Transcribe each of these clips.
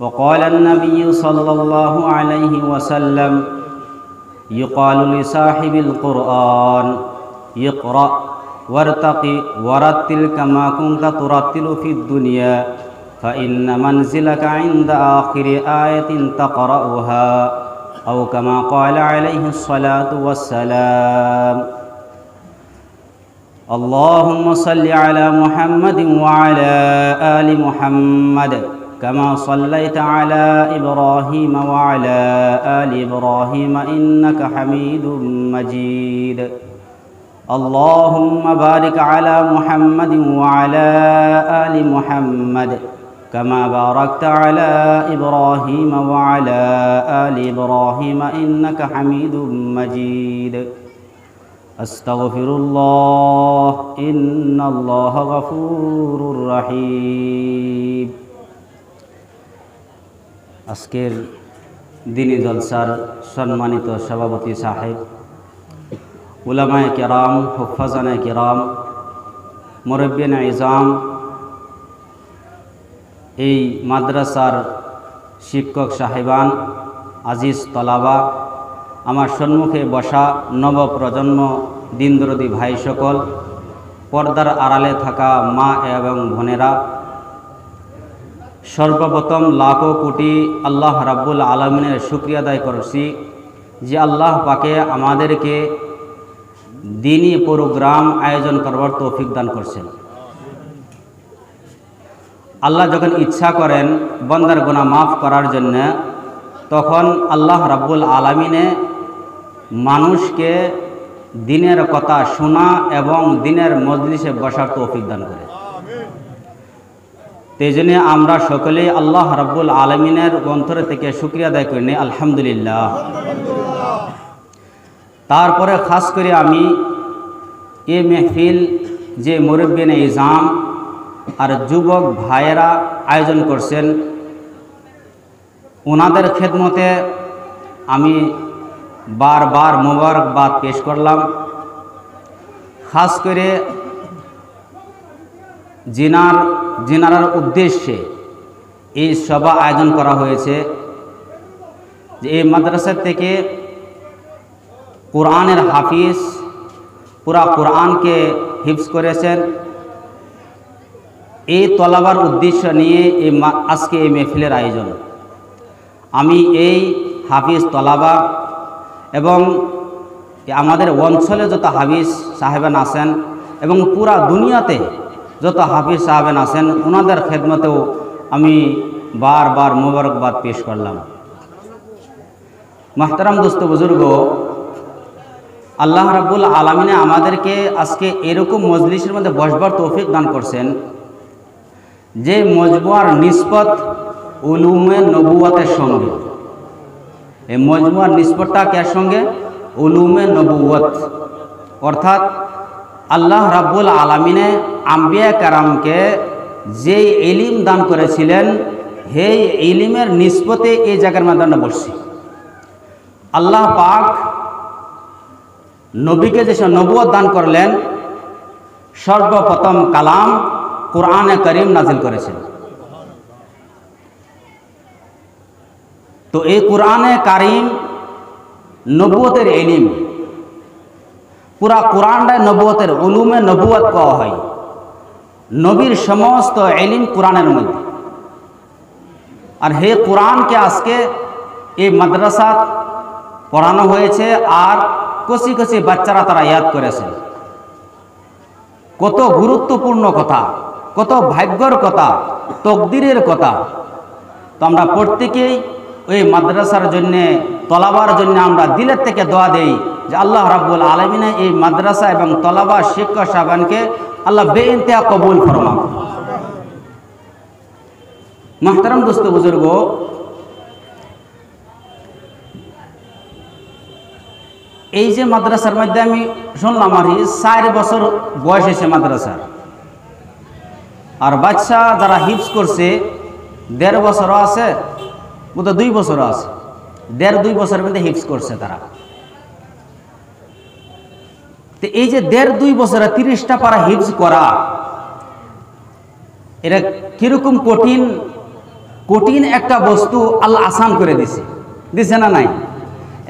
وقال النبي صلى الله عليه وسلم يقال لصاحب القرآن اقرأ وارتقي ورتل كما كنت ترتل في الدنيا فإن منزلك عند آخر آية تقرأها أو كما قال عليه الصلاة والسلام اللهم صل على محمد وعلى آل محمد كما صليت على إبراهيم وعلى آل إبراهيم إنك حميد مجيد اللهم بارك على محمد وعلى آل محمد كما باركت على إبراهيم وعلى آل إبراهيم إنك حميد مجيد أستغفر الله إن الله غفور رحيم আজকের দিনী জলসার সম্মানিত সভাপতি সাহেব, উলামায়ে কেরাম, হুফাজানে কেরাম, মুরব্বিয়ানে ইজাম, এই মাদ্রাসার শিক্ষক সাহেবান, আজিজ তলাবা, আমার সম্মুখে বসা নবপ্রজন্ম দিনদরদি ভাই সকল, পর্দার আড়ালে থাকা মা এবং বোনেরা, সর্বপ্রথম লাখো কোটি আল্লাহ রাব্বুল আলামিনের শুকরিয়া আদায় করছি যে আল্লাহ পাকে আমাদেরকে দ্বীনি প্রোগ্রাম আয়োজন করবার তৌফিক দান করছেন। আল্লাহ যখন ইচ্ছা করেন বান্দার গুনাহ মাফ করার জন্য, তখন আল্লাহ রাব্বুল আলামিনে মানুষকে দ্বীনের কথা শোনা এবং দ্বীনের মজলিসে বসার তৌফিক দান করে। এই জন্য আমরা সকলেই আল্লাহ রাব্বুল আলামিনের অন্তর থেকে শুকরিয়া আদায় করি আলহামদুলিল্লাহ। তারপরে খাস করে আমি এই মেহফিল যে মুরব্বিয়ানে ইজাম আর যুবক ভাইয়েরা আয়োজন করছেন, ওনাদের খেদমতে আমি বারবার মোবারকবাদ পেশ করলাম। খাস করে জিনারার উদ্দেশ্যে এই সভা আয়োজন করা হয়েছে যে এই মাদ্রাসা থেকে কোরআনের হাফিজ পুরা কোরআনকে হিফজ করেছেন। এই তলাবার উদ্দেশ্য নিয়ে আজকে এই মেহফিলের আয়োজন। আমি এই হাফিজ তলাবা এবং আমাদের অঞ্চলে যত হাফিজ সাহেবান আছেন এবং পুরা দুনিয়াতে যত হাফিজ সাহেবান আছেন, ওনাদের খেদমতেও আমি বারবার মোবারকবাদ পেশ করলাম। মুহতারাম দোস্ত বুজুর্গ, আল্লাহ রাব্বুল আলামিনে আমাদেরকে আজকে এরকম মজলিসের মধ্যে বসবার তৌফিক দান করছেন যে মজমুয়ার নিসবত উলুমে নবুয়তের সঙ্গে। এই মজমুয়ার নিসবতটা কার সঙ্গে? উলুমে নবুয়ত, অর্থাৎ আল্লাহ রাব্বুল আলামিনে আম্বিয়া কারামকে যেই ইলম দান করেছিলেন, সেই ইলমের নিসবতে এই জায়গার মধ্যে আমরা বসছি। আল্লাহ পাক নবীকে যে নবুয়ত দান করলেন, সর্বপ্রথম কালাম কোরআনে কারীম নাজিল করেছেন। তো এই কোরআনে কারীম নবুয়তের ইলম, পুরা কোরআনটাই নবুয়তের উলুমে নবুয়ত কওয়া হয়। নবীর সমস্ত ইলম কোরআনের মধ্যে। আর হে কোরআনকে আজকে এই মাদ্রাসা পড়ানো হয়েছে, আর কচি কচি বাচ্চারা তারা ইয়াদ করেছেন। কত গুরুত্বপূর্ণ কথা, কত ভাগ্যর কথা, তকদিরের কথা। তো আমরা প্রত্যেকেই ওই মাদ্রাসার জন্যে, তলাবার জন্য আমরা দিলের থেকে দোয়া দেই যে আল্লাহ রাব্বুল আলামিনে এই মাদ্রাসা এবং তলাবা শিক্ষক সাহেবানকে আল্লাহ বেইনতেহা কবুল ফরমাক। মুহতারাম দোস্ত বুজুর্গ, এই যে মাদ্রাসার মধ্যে আমি শুনলাম আর 4 বছর বয়স হয়েছে মাদ্রাসার, আর বাচ্চা যারা হিফজ করছে 1.5 বছরও আছে, বোধহয় 2 বছরও আছে। 1.5-2 বছরের মধ্যে হিফজ করছে তারা। তো এই যে 1.5-2 বছরে 30টা পারা হিফজ করা, এটা কিরকম কঠিন কঠিন একটা বস্তু আল্লাহ আসান করে দিছে না নাই?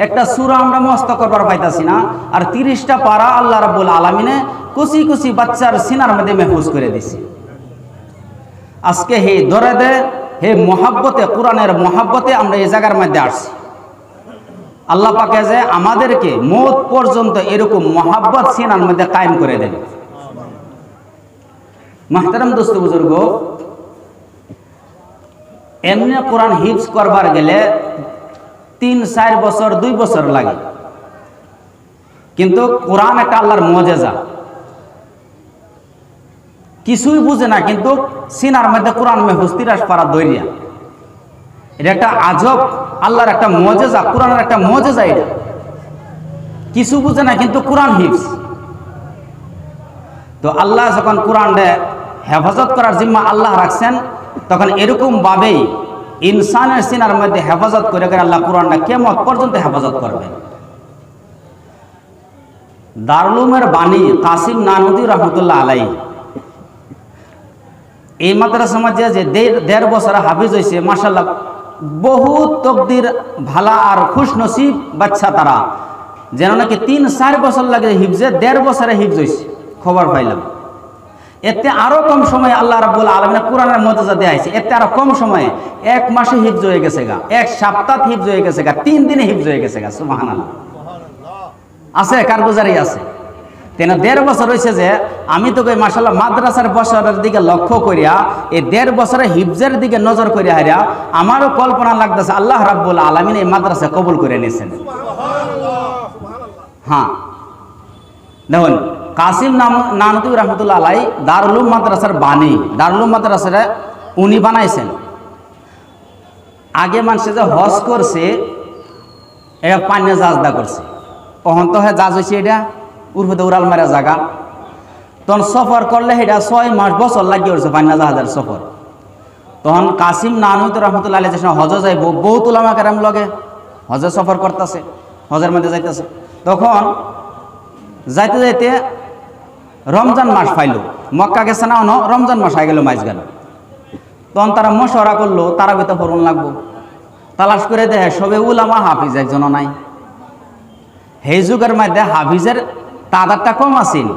একটা সূরা আমরা মস্ত করবার পাইতাছি না, আর 30টা পারা আল্লাহ রাব্বুল আলামিনে কুচি কুচি বাচ্চার সিনার মধ্যে মেহফুজ করে দিছে। আজকে হে দরদে, হে মহাব্বতে, কোরআনের মহাব্বতে আমরা এই জায়গার মধ্যে আসছি। আল্লাহ পাকে যে আমাদেরকে মওত পর্যন্ত এরকম মহাব্বত সিনার মধ্যে কায়েম করে দেন। মাহতারাম দোস্ত বুজুর্গ, এমনি কোরআন হিফজ করবার গেলে 3-4 বছর 2 বছর লাগে, কিন্তু কোরআন একটা আল্লাহর মুজিজা। কিছুই বুঝে না, কিন্তু সিনার মধ্যে কোরআন মেহফুজ 30 পারা দইরিয়া। এটা একটা আজব আল্লাহর একটা মুজিজা, কোরআনের একটা মুজিজা। এটা কিছু বুঝে না, কিন্তু কোরআন হিফজ। তো আল্লাহ যখন কোরআনকে হেফাজত করার জিম্মা আল্লাহ রাখছেন, তখন এরকম ভাবেই ইনসানের সিনার মধ্যে হেফাজত করে আল্লাহ কোরআনটা কিয়ামত পর্যন্ত হেফাজত করবেন। দারুল উলুমের বাণী কাসিম নানুতুই রহমতুল্লাহ আলাইহি এই মাদ্রাসার মধ্যে যে 1.5 বছর হাফিজ হয়েছে, মাশাআল্লাহ বহুত তকদির ভালা আর খুশ নসিব বাচ্চা তারা, যেন নাকি 3-4 বছর লাগে হিফজে, 1.5 বছরে হিফজ হয়েছে খবর পাইলাম। এতে আরো কম সময়ে আল্লাহ রাব্বুল আলামিন কোরআনের মুজিজা দেখাইছে। এতে আরো কম সময়ে 1 মাসে হিফজ হয়ে গেছে গা, 1 সপ্তাহ হিফজ হয়ে গেছে গা, 3 দিনে হিফজ হয়ে গেছে গা। সুবহানাল্লাহ। আছে কারগুজারি আছে। তেন 1.5 বছর হয়েছে যে আমি তো মাশাআল্লাহ মাদ্রাসার বছরের দিকে লক্ষ্য করিয়া এই 1.5 বছরে হিফজের দিকে নজর করিয়া হারিয়া আমারও কল্পনা লাগতেছে আল্লাহ রাব্বুল আলামিন এই মাদ্রাসা কবুল করে নিয়েছেন। হ্যাঁ, দেখুন কাসিম নানুতুই রহমতুল্লাহ আলাইহি দারুল উলুম মাদ্রাসার বাণী, দারুল উলুম মাদ্রাসাটা উনি বানাইছেন। আগে মানুষে যে হজ করছে এটা পান্নে জাজদা করছে, অহন্ত হয়ে জাজ হয়েছে, এটা উর্ফে উড়াল মারা জায়গা। তখন সফর করলে এটা 6 মাস বছর লাগিয়ে উঠছে পান্না জাহাজের সফর। তখন কাসিম নানুতুই রহমতুল্লাহ আলাইহি যখন হজ যাইব, বহুত উলামা কেরাম লগে হজে সফর করতেছে, হজের মধ্যে যাইতেছে। তখন যাইতে যাইতে রমজান মাস পাইল, মক্কা গেছে না, রমজান মাস হয়ে গেল, মাস গেল। তখন তারা মশওয়ারা করলো তারা বেতা পড়ুন লাগবো। তালাশ করে দেখে সবে উলামা, হাফিজ একজনও নাই। সেই যুগের মধ্যে হাফিজের তাদাদটা কম আছিল,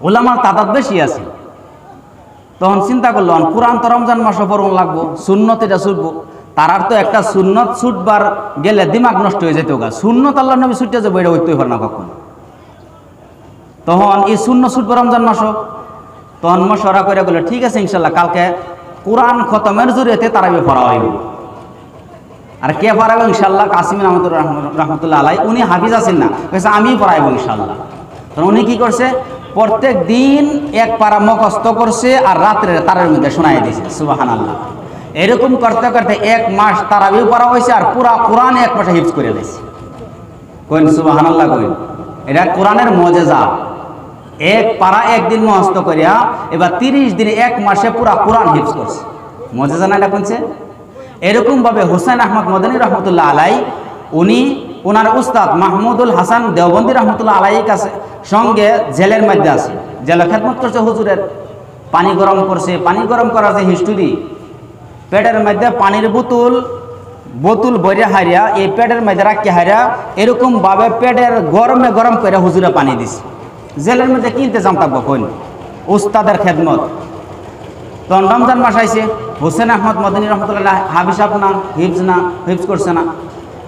উলামার তাদাদ বেশি আছে। তখন চিন্তা করলো কোরআন তো রমজান মাসে পড়ুন লাগবো, সুন্নত এটা ছুটবো। তারার তো একটা সুন্নত ছুটবার গেলে দিমাগ নষ্ট হয়ে যেত গা। সুন্নত আল্লাহ নবী ছুটে যাবো, এটা হইতেই পারে না কখন। তখন এই শূন্য ছুটবো রমজান মাসও। তখন মশওয়ারা করে গেল ঠিক আছে ইনশাল্লাহ কালকে কোরআন খতমের জরিয়তে তারাবি পড়া হইব। আর কে পড়াবো? ইনশাল্লাহ কাসিম নানুতুই রহমতুল্লাহ আলাইহি, উনি হাফিজ আছেন না, কইছে আমি পড়াইব ইনশাল্লাহ। তখন উনি কি করছে, প্রত্যেক দিন 1 পারা মুখস্থ করছে আর রাত্রে তারের মধ্যে শোনাই দিয়েছে। সুবহানাল্লাহ। এরকম করতে করতে 1 মাস তারাবি পড়া হয়েছে, আর পুরা কোরআন 1 মাসে হিফজ করে দিয়েছে। কইন সুবহানাল্লাহ, কইন এটা কোরআনের মুজিজা। 1 পারা 1 দিন মুখস্থ করিয়া এবার 30 দিনে 1 মাসে পুরা কোরআন হিফজ করছে। মুজিজা না এটা কোনছে? এরকম ভাবে হুসাইন আহমদ মদনী রহমতুল্লাহ আলাইহি উনি ওনার উস্তাদ মাহমুদুল হাসান দেওবন্দি রহমতুল্লাহ আলাইহির কাছে সঙ্গে জেলের মধ্যে আছে, জেলে খেদমত করছে হুজুরের। পানি গরম করছে, পানি গরম করার যে হিস্টোরি, পেটের মধ্যে পানির বোতল বইরে হারিয়া এই পেটের মধ্যে রাখি হারিয়া এরকম ভাবে পেটের গরমে গরম করে হুজুরে পানি দিছে। জেলের মধ্যে কি ইন্তজাম থাকবো কোন উস্তাদের খেদমত। তখন রমজান মাস আইছে, হুসেন আহমদ মদনী রহমতুল্লাহ হাফিজ না, হিফজ করছে না।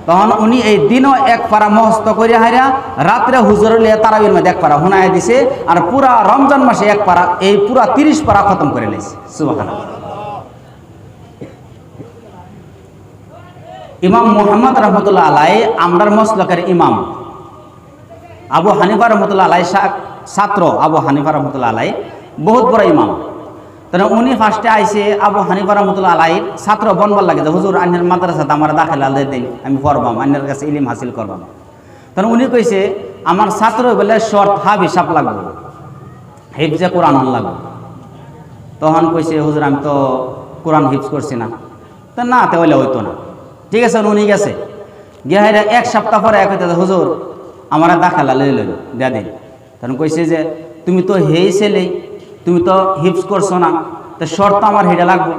তখন উনি এই দিনও 1 পারা মুখস্থ করে হারিয়া রাত্রে হুজুরের লিয়ে তারাবির মধ্যে 1 পারা হুনায় দিছে, আর পুরা রমজান মাসে 1 পারা, এই পুরা 30 পারা খতম করে নিয়েছে। সুবহানাল্লাহ। ইমাম মুহাম্মদ রহমতুল্লাহ আলাইহি আমরার মসলকের ইমাম, আবু হানিফা রহমতুল্লাহ আলাইহি ছাত্র, আবু হানিফা রহমতুল্লাহ আলাইহি বহুত বড় ইমাম। তাহলে উনি ফার্স্টে আইসে আবু হানিফা রহমতুল্লাহ আলাইহির ছাত্র বনবার লাগে যে হুজুর আন্নের মাদ্রাসাতে আমার দাখিলা দিন, আমি পড়বাম, আন্নের কাছে ইলিম হাসিল করবাম। তখন উনি কইছে আমার ছাত্র বলে শর্ট হাফিজ সাপ লাগবে, হিফজে কোরআন লাগবে। তখন কইছে হুজুর আমি তো কোরআন হিফজ করছি না। তো না তাহলে হইতো না। ঠিক আছে, উনি গেছে গিয়ে 1 সপ্তাহ পরে এক হইতে হুজুর আমার দাখিলা লইল দেয়া দিন। তখন কইছে যে তুমি তো হেই ছেলেই, তুমি তো হিফজ করছো না, তো শর্ত আমার হেডা লাগবো।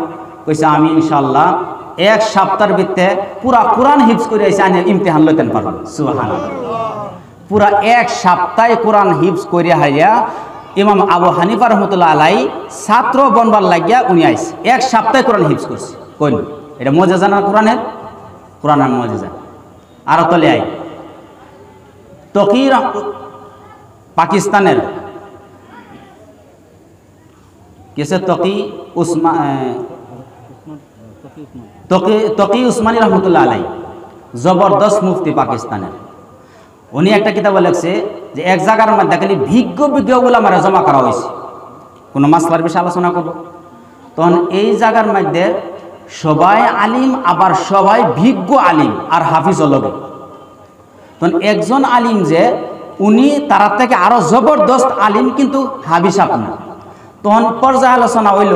কইছে আমি ইনশাআল্লাহ এক সপ্তাহের ভিতরে পুরা কোরআন হিফজ করে আইছে, আমি ইমতিহান লইতেন পারবো। সুবহানাল্লাহ। পুরা এক সপ্তাহে কোরআন হিফজ করে হাইয়া ইমাম আবু হানিফা রহমতুল্লাহ আলাই ছাত্র বনবার লাগিয়া উনি আইছে, এক সপ্তাহে কোরআন হিফজ করছে। কইন এটা মুজিজা না কোরআনের? কোরআনের মুজিজা। আর তলে আই তকি পাকিস্তানের কেসে তকি উসমানী রহমতুল্লাহ আলাই জবরদস্ত মুফতি পাকিস্তানের। উনি একটা কিতাব লিখছে যে এক জায়গার মধ্যে খালি ভিজ্ঞ উলামারা জমা করা হয়েছে, কোনো মাসলার বিষয়ে আলোচনা করব। তখন এই জায়গার মধ্যে সবাই আলিম, আবার সবাই ভিজ্ঞ আলিম আর হাফিজ লগে। তখন একজন আলিম যে উনি তার থেকে আরো জবরদস্ত আলিম, কিন্তু হাফিজ না। তখন পর্যায় আলোচনা হইল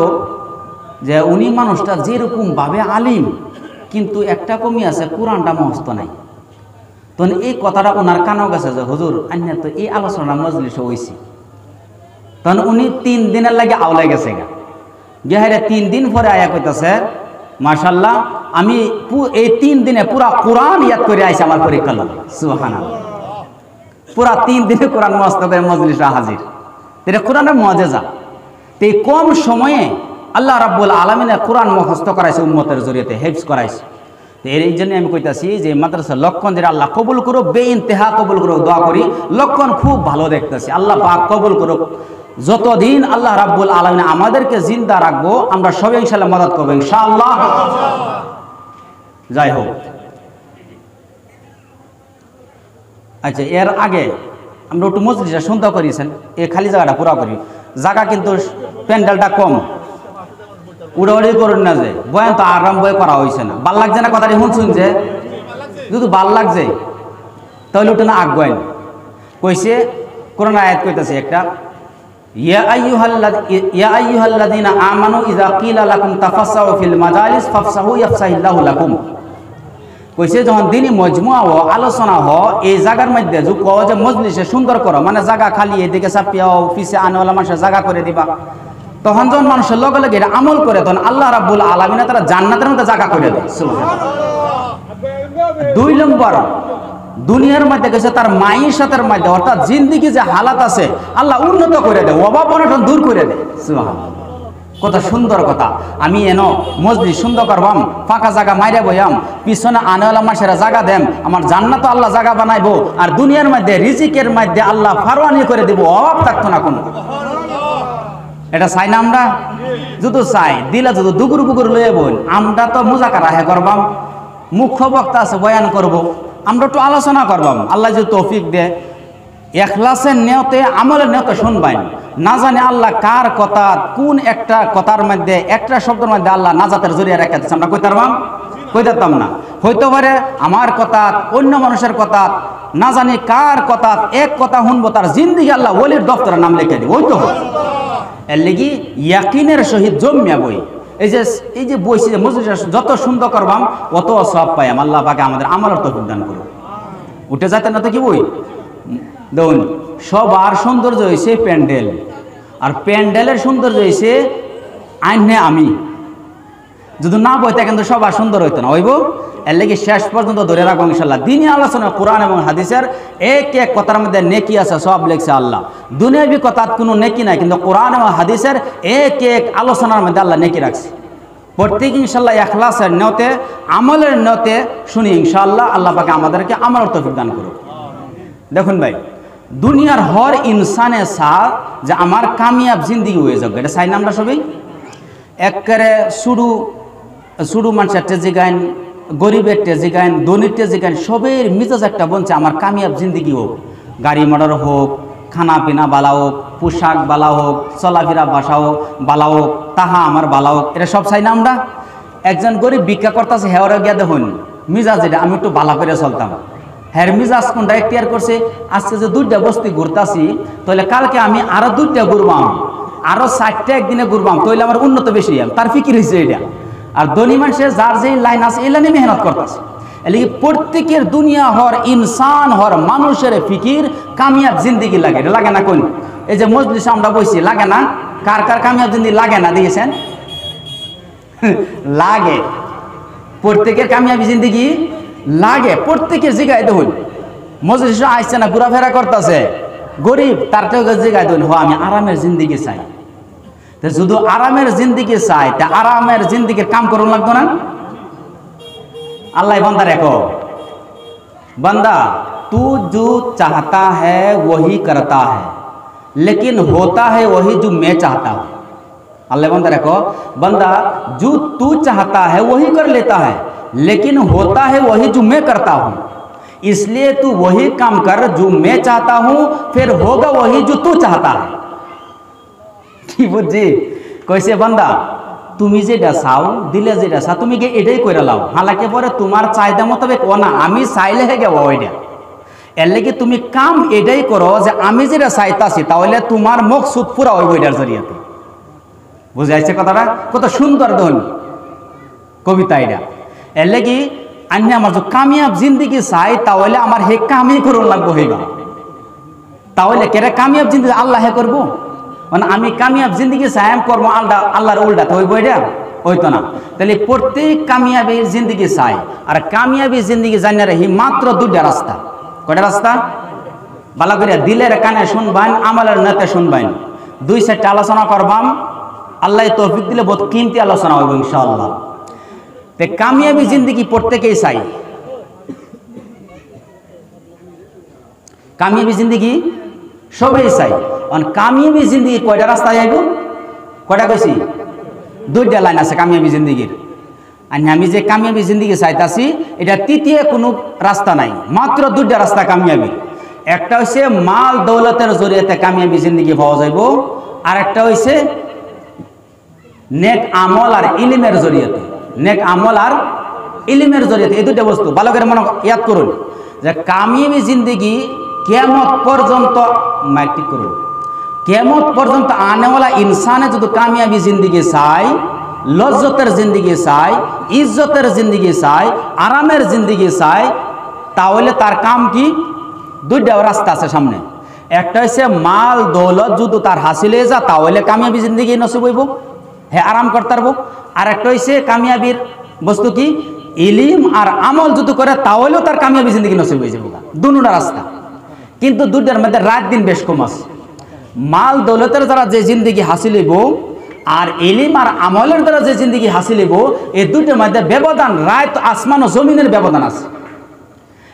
যে উনি মানুষটা যেরকম ভাবে আলিম, কিন্তু একটা কমি আছে, কোরআনটা মুখস্থ নাই। তখন এই কথাটা ওনার কানেও গেছে যে হুজুর আন্যা তো এই আলোচনা মজলিসে হইছে। তখন উনি 3 দিনের লাগে আওলাই গেছে গেহারে 3 দিন পরে আয়া কইতাছে মাশাআল্লাহ আমি এই 3 দিনে পুরা কোরআন ইয়াদ করে আইছি আমার পরীক্ষা লগে। সুবহানাল্লাহ। পুরা 3 দিনে কোরআন মুখস্থ করে মজলিসে হাজির। এটা কোরআনের মুজিজা। তো এই কম সময়ে আল্লাহ রাব্বুল আলামিনের কোরআন মুখস্থ করাইছে উম্মতের জরিয়তে, হিফজ করাইছে। এই জন্য আমি কইতাছি যে মাদ্রাসা লক্ষণ যেটা আল্লাহ কবুল করুক, বেইনতেহা কবুল করুক, দোয়া করি। লক্ষণ খুব ভালো দেখতেছি, আল্লাহ পাক কবুল করুক। যতদিন আল্লাহ রাব্বুল আলামিন আমাদেরকে জিন্দা রাখবো, আমরা সবাই ইনশাআল্লাহ মদদ করবো ইনশাআল্লাহ। যাই হোক, আচ্ছা এর আগে আমরা একটু মজলিসটা শুনতে করিয়েছেন, এই খালি জায়গাটা পুরা করি। জায়গা কিন্তু প্যান্ডেলটা কম, উড়াউড়ি করুন না যে বয়ান তো আরম্ভ করা হয়েছে না। ভাল লাগছে না কথাটি শুনছুন যে? যদি ভাল লাগছে তাহলে ওটা না আগুয়াইন কইছে। কোরআন আয়াত কইতাছে একটা, ইয়া আইয়ুহাল্লাযীনা আমানু ইযা কিলা লাকুম তাফাসসাহু ফিল মাজালিস ফাফসাহু ইয়াফসাহিল্লাহু লাকুম। কইছে যখন দিনই মজমুআ ও আলোচনা হ এই জায়গার মধ্যে যে কও যে মজলিসে সুন্দর করো, মানে জায়গা খালি এদিকে চাপিয়াও পিছে আনেওয়ালা মানুষের জায়গা করে দিবা, তখন যখন মানুষের লগে লগে এটা আমল করে তখন আল্লাহ রাব্বুল আলামিন তারা জান্নাতের মধ্যে জায়গা করে দেয়। 2 নম্বর দুনিয়ার মধ্যে গেছে তার মাইশাতের মধ্যে, অর্থাৎ জিন্দিগি যে হালাত আছে আল্লাহ উন্নত করে দেয়, অভাব অনটন দূর করে দেয়। সুবহানাল্লাহ। কত সুন্দর কথা। আমি এনো মজলিস সুন্দর করবাম, ফাঁকা জায়গা মাইরা বইয়াম, পিছনে আনেওয়ালা মানুষেরা জায়গা দেম, আমার জান্নাত আল্লাহ জায়গা বানাইবো, আর দুনিয়ার মধ্যে রিজিকের মধ্যে আল্লাহ ফারওয়ানি করে দিব, অভাব থাকতো না কোনো। এটা চাই না আমরা? যদি চাই দিলে যদি দুগুর বুগুর লয়ে বোন, আমরা তো মুজাকারা হে করবাম, মুখ্য বক্তা আছে বয়ান করব, আমরা একটু আলোচনা করবাম। আল্লাহ যদি তৌফিক দে, ইখলাসের নিয়তে আমলের নিয়তে শুনবাই না। জানে আল্লাহ কার কথা, কোন একটা কথার মধ্যে, একটা শব্দের মধ্যে আল্লাহ নাজাতের জরিয়া রেখে দিচ্ছে, আমরা কইতে পারবাম? কইতে পারতাম না। হইতে পারে আমার কথা, অন্য মানুষের কথা, না জানি কার কথা, এক কথা শুনবো, তার জিন্দিগি আল্লাহ ওলির দপ্তরের নাম লিখে দিব। ওই তো এর লেগে ইয়াকিনের সহিত জমিয়া বই, এই যে বইছি যে মজলিস যত সুন্দর করবাম অত সব পাইম। আল্লাহ পাকে আমাদের আমলের তৌফিক দান করুন। উঠে যাইতে না তো কি বই দেখুন, সবার সৌন্দর্য হয়েছে প্যান্ডেল, আর প্যান্ডেলের সৌন্দর্য হয়েছে আইনে আমি। যদি না বইতে কিন্তু সবার সুন্দর হইতো না, হইব। এর লেগে শেষ পর্যন্ত ধরে রাখবো ইনশাল্লাহ। দিনই আলোচনা কোরআন এবং হাদিসের এক এক কথার মধ্যে নেকি আছে, সব লেখছে আল্লাহ। দুনিয়াবি কথার কোনো নেকি নাই, কিন্তু কোরআন এবং হাদিসের এক এক আলোচনার মধ্যে আল্লাহ নেকি রাখছে। প্রত্যেক ইনশাল্লাহ ইখলাসের নিয়তে, আমলের নিয়তে শুনি ইনশাআল্লাহ। আল্লাহ পাকে আমাদেরকে আমলের তৌফিক দান করুক। দেখুন ভাই, দুনিয়ার হর ইনসানে চায় যে আমার কামিয়াব জিন্দিগি হয়ে যাক, এটা চাই না আমরা সবাই। একেবারে শুরু মানুষের টেজি গাইন, গরিবের টেজি গাইন, ধনীর টেজি গাইন, সবের মিজাজ একটা বলছে আমার কামিয়াব জিন্দিগি হোক, গাড়ি মোটর হোক, খানা পিনা বালা হোক, পোশাক বালা হোক, চলাফেরা বাসা হোক বালা হোক, তাহা আমার বালা হোক, এটা সব চাই না আমরা। একজন গরিব ভিক্ষা করতেছে, হেওয়ারে গিয়া দেখুন মিজাজ এটা আমি একটু বালা করে চলতাম, হ্যার মিজাজ কোনটা এখতিয়ার করছে। আজকে যে 2টা বস্তি ঘুরতাছি, তাহলে কালকে আমি আরো 2টা ঘুরবাম, আরো 4টা একদিনে ঘুরবাম, তাহলে আমার উন্নত বেশি, তার ফিকির হয়েছে এটা। আর ধনী মানুষের যার যে লাইন আছে এই লাইনে মেহনত করতেছে। এলিগে প্রত্যেকের দুনিয়া হর ইনসান হর মানুষের ফিকির কামিয়াব জিন্দিগি লাগে, এটা লাগে না কোন? এই যে মজলিসে আমরা বসছি, লাগে না? কার কার কামিয়াব জিন্দিগি লাগে না দিয়েছেন? লাগে। প্রত্যেকের কামিয়াবি জিন্দিগি লাগে, প্রত্যেকের জিগাই দেখুন। মজলিসে আসছে না, ঘোরাফেরা করতেছে, গরিব তার জিগাই দেখুন, হ আমি আরামের জিন্দিগি চাই। শুধু আরামের জিন্দিগি চাই, তা আরামের জিন্দিগির কাম করুন লাগতো না? আল্লাহ বান্দা রেখো, बंदा तू जो चाहता है वही करता है, लेकिन होता है वही जो मैं चाहता हूँ। अल्लाह बंदा रखो, बंदा जो तू चाहता है वही कर लेता है, लेकिन होता है वही जो मैं करता हूँ। इसलिए तू वही काम कर जो मैं चाहता हूँ, फिर होगा वही जो तू चाहता है। কি বুঝছি কইছে বান্দা তুমি যেটা চাও দিলে যেটা চাও তুমি কি এটাই করে লাও, হালাকে পরে তোমার চাহিদা মোতাবেক ও না আমি চাইলে হে গেব ওইটা। এর লাগি তুমি কাম এটাই করো যে আমি যেটা চাইতাছি, তাহলে তোমার মকসুদ পুরা হইব এটার জরিয়াতে। বুঝাইছে কথাটা? কত সুন্দর ধন কবিতা এটা। এর লাগি আন্যা আমার যে কামিয়াব জিন্দিগি চাই, তাহলে আমার হে কামই করুন লাগবো হইবা। তাহলে কেরে কামিয়াব জিন্দিগি আল্লাহ হে করবো, মানে আমি কামিয়াব জিন্দিগি চাই করবো আল্লাহর উল্টা, তো হইব এটা? হইতো না। তাহলে প্রত্যেক কামিয়াবি জিন্দিগি চাই, আর কামিয়াবি জিন্দিগি জানিয়ে রাখি মাত্র দুইটা রাস্তা। কয়টা রাস্তা? ভালো করে দিলের কানে শুনবেন, আমলের নেতে শুনবেন। দুই চারটা আলোচনা করবাম, আল্লাহ তৌফিক দিলে বহুত কিমতি আলোচনা হইব ইনশাআল্লাহ। তে কামিয়াবি জিন্দিগি প্রত্যেকেই চাই, কামিয়াবি জিন্দিগি সবাই চাই। কামিয়াবি জিন্দিগি কয়টা রাস্তা যাইব? কয়টা কইছি? দুইটা লাইন আছে কামিয়াবি জিন্দিগির। আর আমি যে কামিয়াবি জিন্দিগি চাইতাছি, এটা তৃতীয় কোনো রাস্তা নাই, মাত্র দুইটা রাস্তা কামিয়াবি। একটা হইছে মাল দৌলতের জরিয়াতে কামিয়াবি জিন্দিগি পাওয়া যাইব, আর একটা হইছে নেক আমল আর ইলিমের জরিয়াতে। নেক আমল আর ইলিমের জরিয়াতে, এই দুইটা বস্তু ভালো করে মনে ইয়াদ করুন যে কামিয়াবি জিন্দিগি কিয়ামত পর্যন্ত, মাইক করুন, কিয়ামত পর্যন্ত আনেওয়ালা ইনসানে যদি কামিয়াবি জিন্দিগি চাই, লজ্জতের জিন্দিগি চাই, ইজ্জতের জিন্দিগি চাই, আরামের জিন্দিগি চাই, তাহলে তার কাম কি? দুইটা রাস্তা আছে সামনে। একটা হচ্ছে মাল দৌলত যদি তার হাসিলে যা, তাহলে কামিয়াবি জিন্দিগি নসিব হইব, হ্যাঁ আরাম করতে পারবো। আর একটা হচ্ছে কামিয়াবির বস্তু কি? ইলিম আর আমল যদি করে, তাহলেও তার কামিয়াবি জিন্দিগি নসিব হয়ে যাবো। দুটা রাস্তা, কিন্তু দুইটার মধ্যে রাত দিন বেশ কম আছে। মাল দৌলতের দ্বারা যে জিন্দিগি হাসিল হইব, আর ইলিম আর আমলের দ্বারা যে জিন্দিগি হাসিল হইব, এই দুইটার মধ্যে ব্যবধান রাত আসমান ও জমিনের ব্যবধান আছে।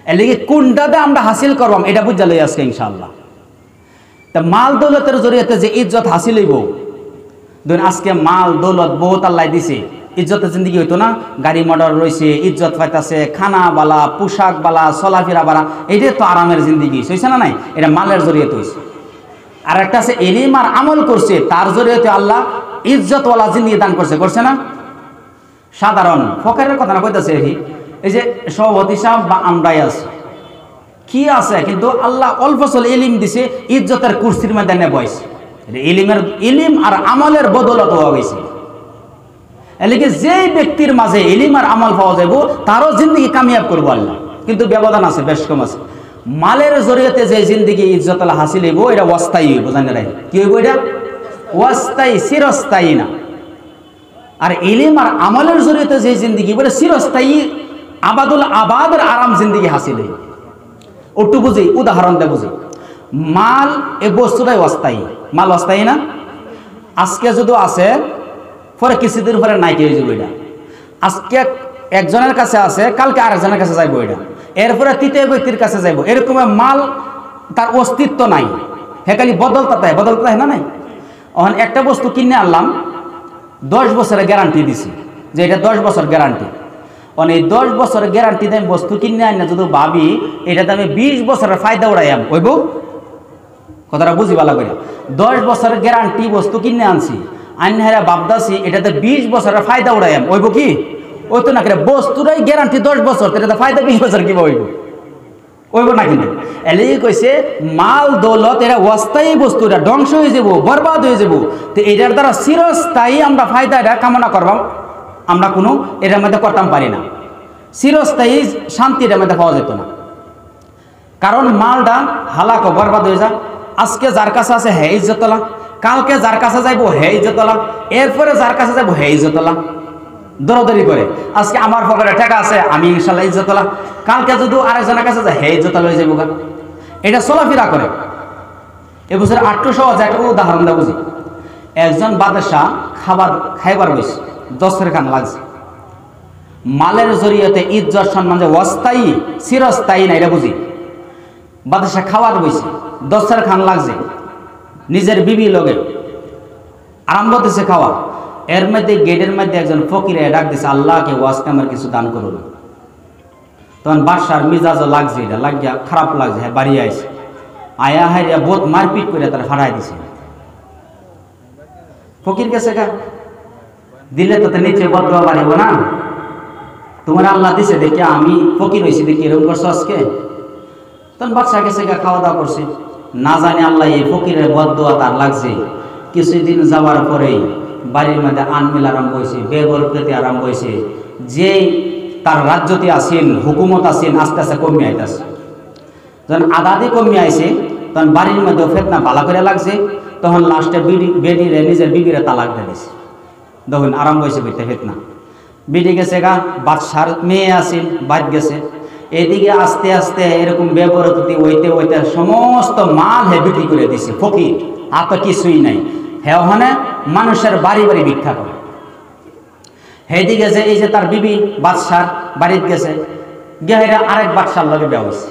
এর লাগে কোনটাতে আমরা হাসিল করবাম এটা বুঝা লই আজকে ইনশাআল্লাহ। তা মাল দৌলতের জরিয়াতে যে ইজ্জত হাসিল হইব, ধরুন আজকে মাল দৌলত বহুত আল্লাহ দিছে, ইজ্জতের জিন্দিগি হইতো না, গাড়ি মোটর রয়েছে, ইজ্জত পাইতেছে, খানা বালা, পোশাক বালা, চলাফেরা বালা, এইটাই তো আরামের জিন্দিগি হয়েছে না? নাই, এটা মালের জরিয়াতে হয়েছে। আর একটা আছে ইলিম আর আমল করছে, তার জরিয়াতে আল্লাহ ইজ্জতওয়ালা জিন্দিগি দান করছে, করছে না? সাধারণ ফকরের কথা না কইতাছে, এই যে সভাপতি সাহেব বা আমরাই আছে, কি আছে, কিন্তু আল্লাহ অল্প চল ইলিম দিছে, ইজ্জতের কুর্সির মধ্যে নে বয়স, ইলিম আর আমলের বদলত হওয়া গেছে। এলাকে যে ব্যক্তির মাঝে ইলিম আর আমল পাওয়া যাব, তারও জিন্দিগি কামিয়াব করবো আল্লাহ, কিন্তু ব্যবধান আছে, বেশ কম আছে। মালের জরিয়াতে যে জিন্দিগি ইজ্জত হাসিল হইব, এটা অস্থায়ী হইব, জানি রাখি কি হইব? এটা অস্থায়ী, চিরস্থায়ী না। আর ইলিম আর আমলের জরিয়াতে যে জিন্দিগি বলে চিরস্থায়ী, আবাদুল আবাদের আরাম জিন্দিগি হাসিল হইব। ওটু বুঝি, উদাহরণ দেয় বুঝি। মাল এই বস্তুটাই অস্থায়ী, মাল অস্থায়ী না? আজকে যদি আছে, পরে কিছুদিন পরে নাইকে হয়ে যাবো। এটা আজকে একজনের কাছে আছে, কালকে আরেকজনের কাছে যাইব, এটা এরপরে তৃতীয় ব্যক্তির কাছে যাইব। এরকম মাল তার অস্তিত্ব নাই, হে খালি বদলতা বদলতা হয় না? নাই, একটা বস্তু কিনে আনলাম, 10 বছরের গ্যারান্টি দিছি যে এটা 10 বছর গ্যারান্টি। এই 10 বছরের গ্যারান্টি দেয় বস্তু কিনে আন না, যদি ভাবি এটাতে আমি 20 বছরের ফায়দা উড়াইম, হইব? কথাটা বুঝি ভালো করে। 10 বছরের গ্যারান্টি বস্তু কিনে আনছি, আইনহারা ভাবদাসি এটাতে 20 বছরের ফায়দা উড়াইম, হইব কি? ওই তো না, বস্তুটাই গ্যারান্টি 10 বছর, এটাতে ফায়দা 20 বছর কিবা হইব? হইব না। কিন্তু এলেই কইছে মাল দৌলত এটা অস্থায়ী বস্তু, এটা ধ্বংস হয়ে যাব, বরবাদ হয়ে যাব। তো এটার দ্বারা চিরস্থায়ী আমরা ফায়দা এটা কামনা করবাম, আমরা কোনো এটার মধ্যে করতাম পারি না। চিরস্থায়ী শান্তি এটার মধ্যে পাওয়া যেত না, কারণ মালটা হালাক বরবাদ হয়ে যায়। আজকে যার কাছে আছে হে ইজ্জতলা, কালকে যার কাছে যাইব হে ইজ্জতলা, এরপরে যার কাছে যাইব হে ইজ্জতলা। দৌড়াদৌড়ি করে। আজকে আমার পকেটে টাকা আছে, আমি ইনশাল্লাহ ইজ্জতওয়ালা, কালকে যদি আরেকজনের কাছে যায় হে ইজ্জতওয়ালা হয়ে যাবো। এটা চলাফেরা করে। এবছর 800 একটা উদাহরণ দেওয়া বুঝি। একজন বাদশাহ খাইবার বসে, দস্তরখান লাগছে। মালের জরিয়তে ইজ্জত সম্মান যে অস্থায়ী চিরস্থায়ী না এটা বুঝি। বাদশাহ খাওয়ার বসে, দস্তরখান লাগছে, নিজের বিবি লগে আরম্ভ দিছে খাওয়া। এর মধ্যে গেটের মধ্যে একজন ফকিরে ডাক দিছে, আল্লাহকে ওয়াজকে আমার কিছু দান করুন। তখন বাদশার মিজাজও লাগছে, এটা লাগিয়া খারাপ লাগছে। হ্যাঁ, বাড়ি আইছে, আয়া হাইয়া বহুত মারপিট করে তারা হারাই দিছে। ফকির গেছে গা, দিলে তো নিচে বদয়া বাড়িব না। তোমার আল্লাহ দিছে দেখে আমি ফকির হয়েছি দেখি এরকম করছো আজকে। তখন বাদশা গেছে গা, খাওয়া দাওয়া করছে। না জানি আল্লাহ এই ফকিরের বদয়া তার লাগছে। কিছুদিন যাওয়ার পরেই বাড়ির মধ্যে আনমিল আরম্ভ হয়েছে, বেগর প্রীতি আরম্ভ হয়েছে। যে তার রাজ্যতে আসেন, হুকুমত আসেন, আস্তে আস্তে কমে আইতেছে। যখন আদাদি কমে আইছে, তখন বাড়ির মধ্যে ফেতনা ভালো করে লাগছে। তখন লাস্টে বেডিরে নিজের বিবিরে তালাক দিয়েছে। তখন আরম্ভ হয়েছে ফেতনা। বিডি গেছে গা, বাদশার মেয়ে আসেন, বাদ গেছে। এদিকে আস্তে আস্তে এরকম ব্যবহৃতি হইতে হইতে সমস্ত মাল হে বিক্রি করে দিছে ফকির। আর তো কিছুই নাই। হ্যাঁ, ওখানে মানুষের বাড়ি বাড়ি ভিক্ষা করে। হেদিকে গেছে, এই যে তার বিবি বাদশার বাড়িতে গেছে, গেহেরা আরেক বাদশার লগে বিয়া হয়েছে।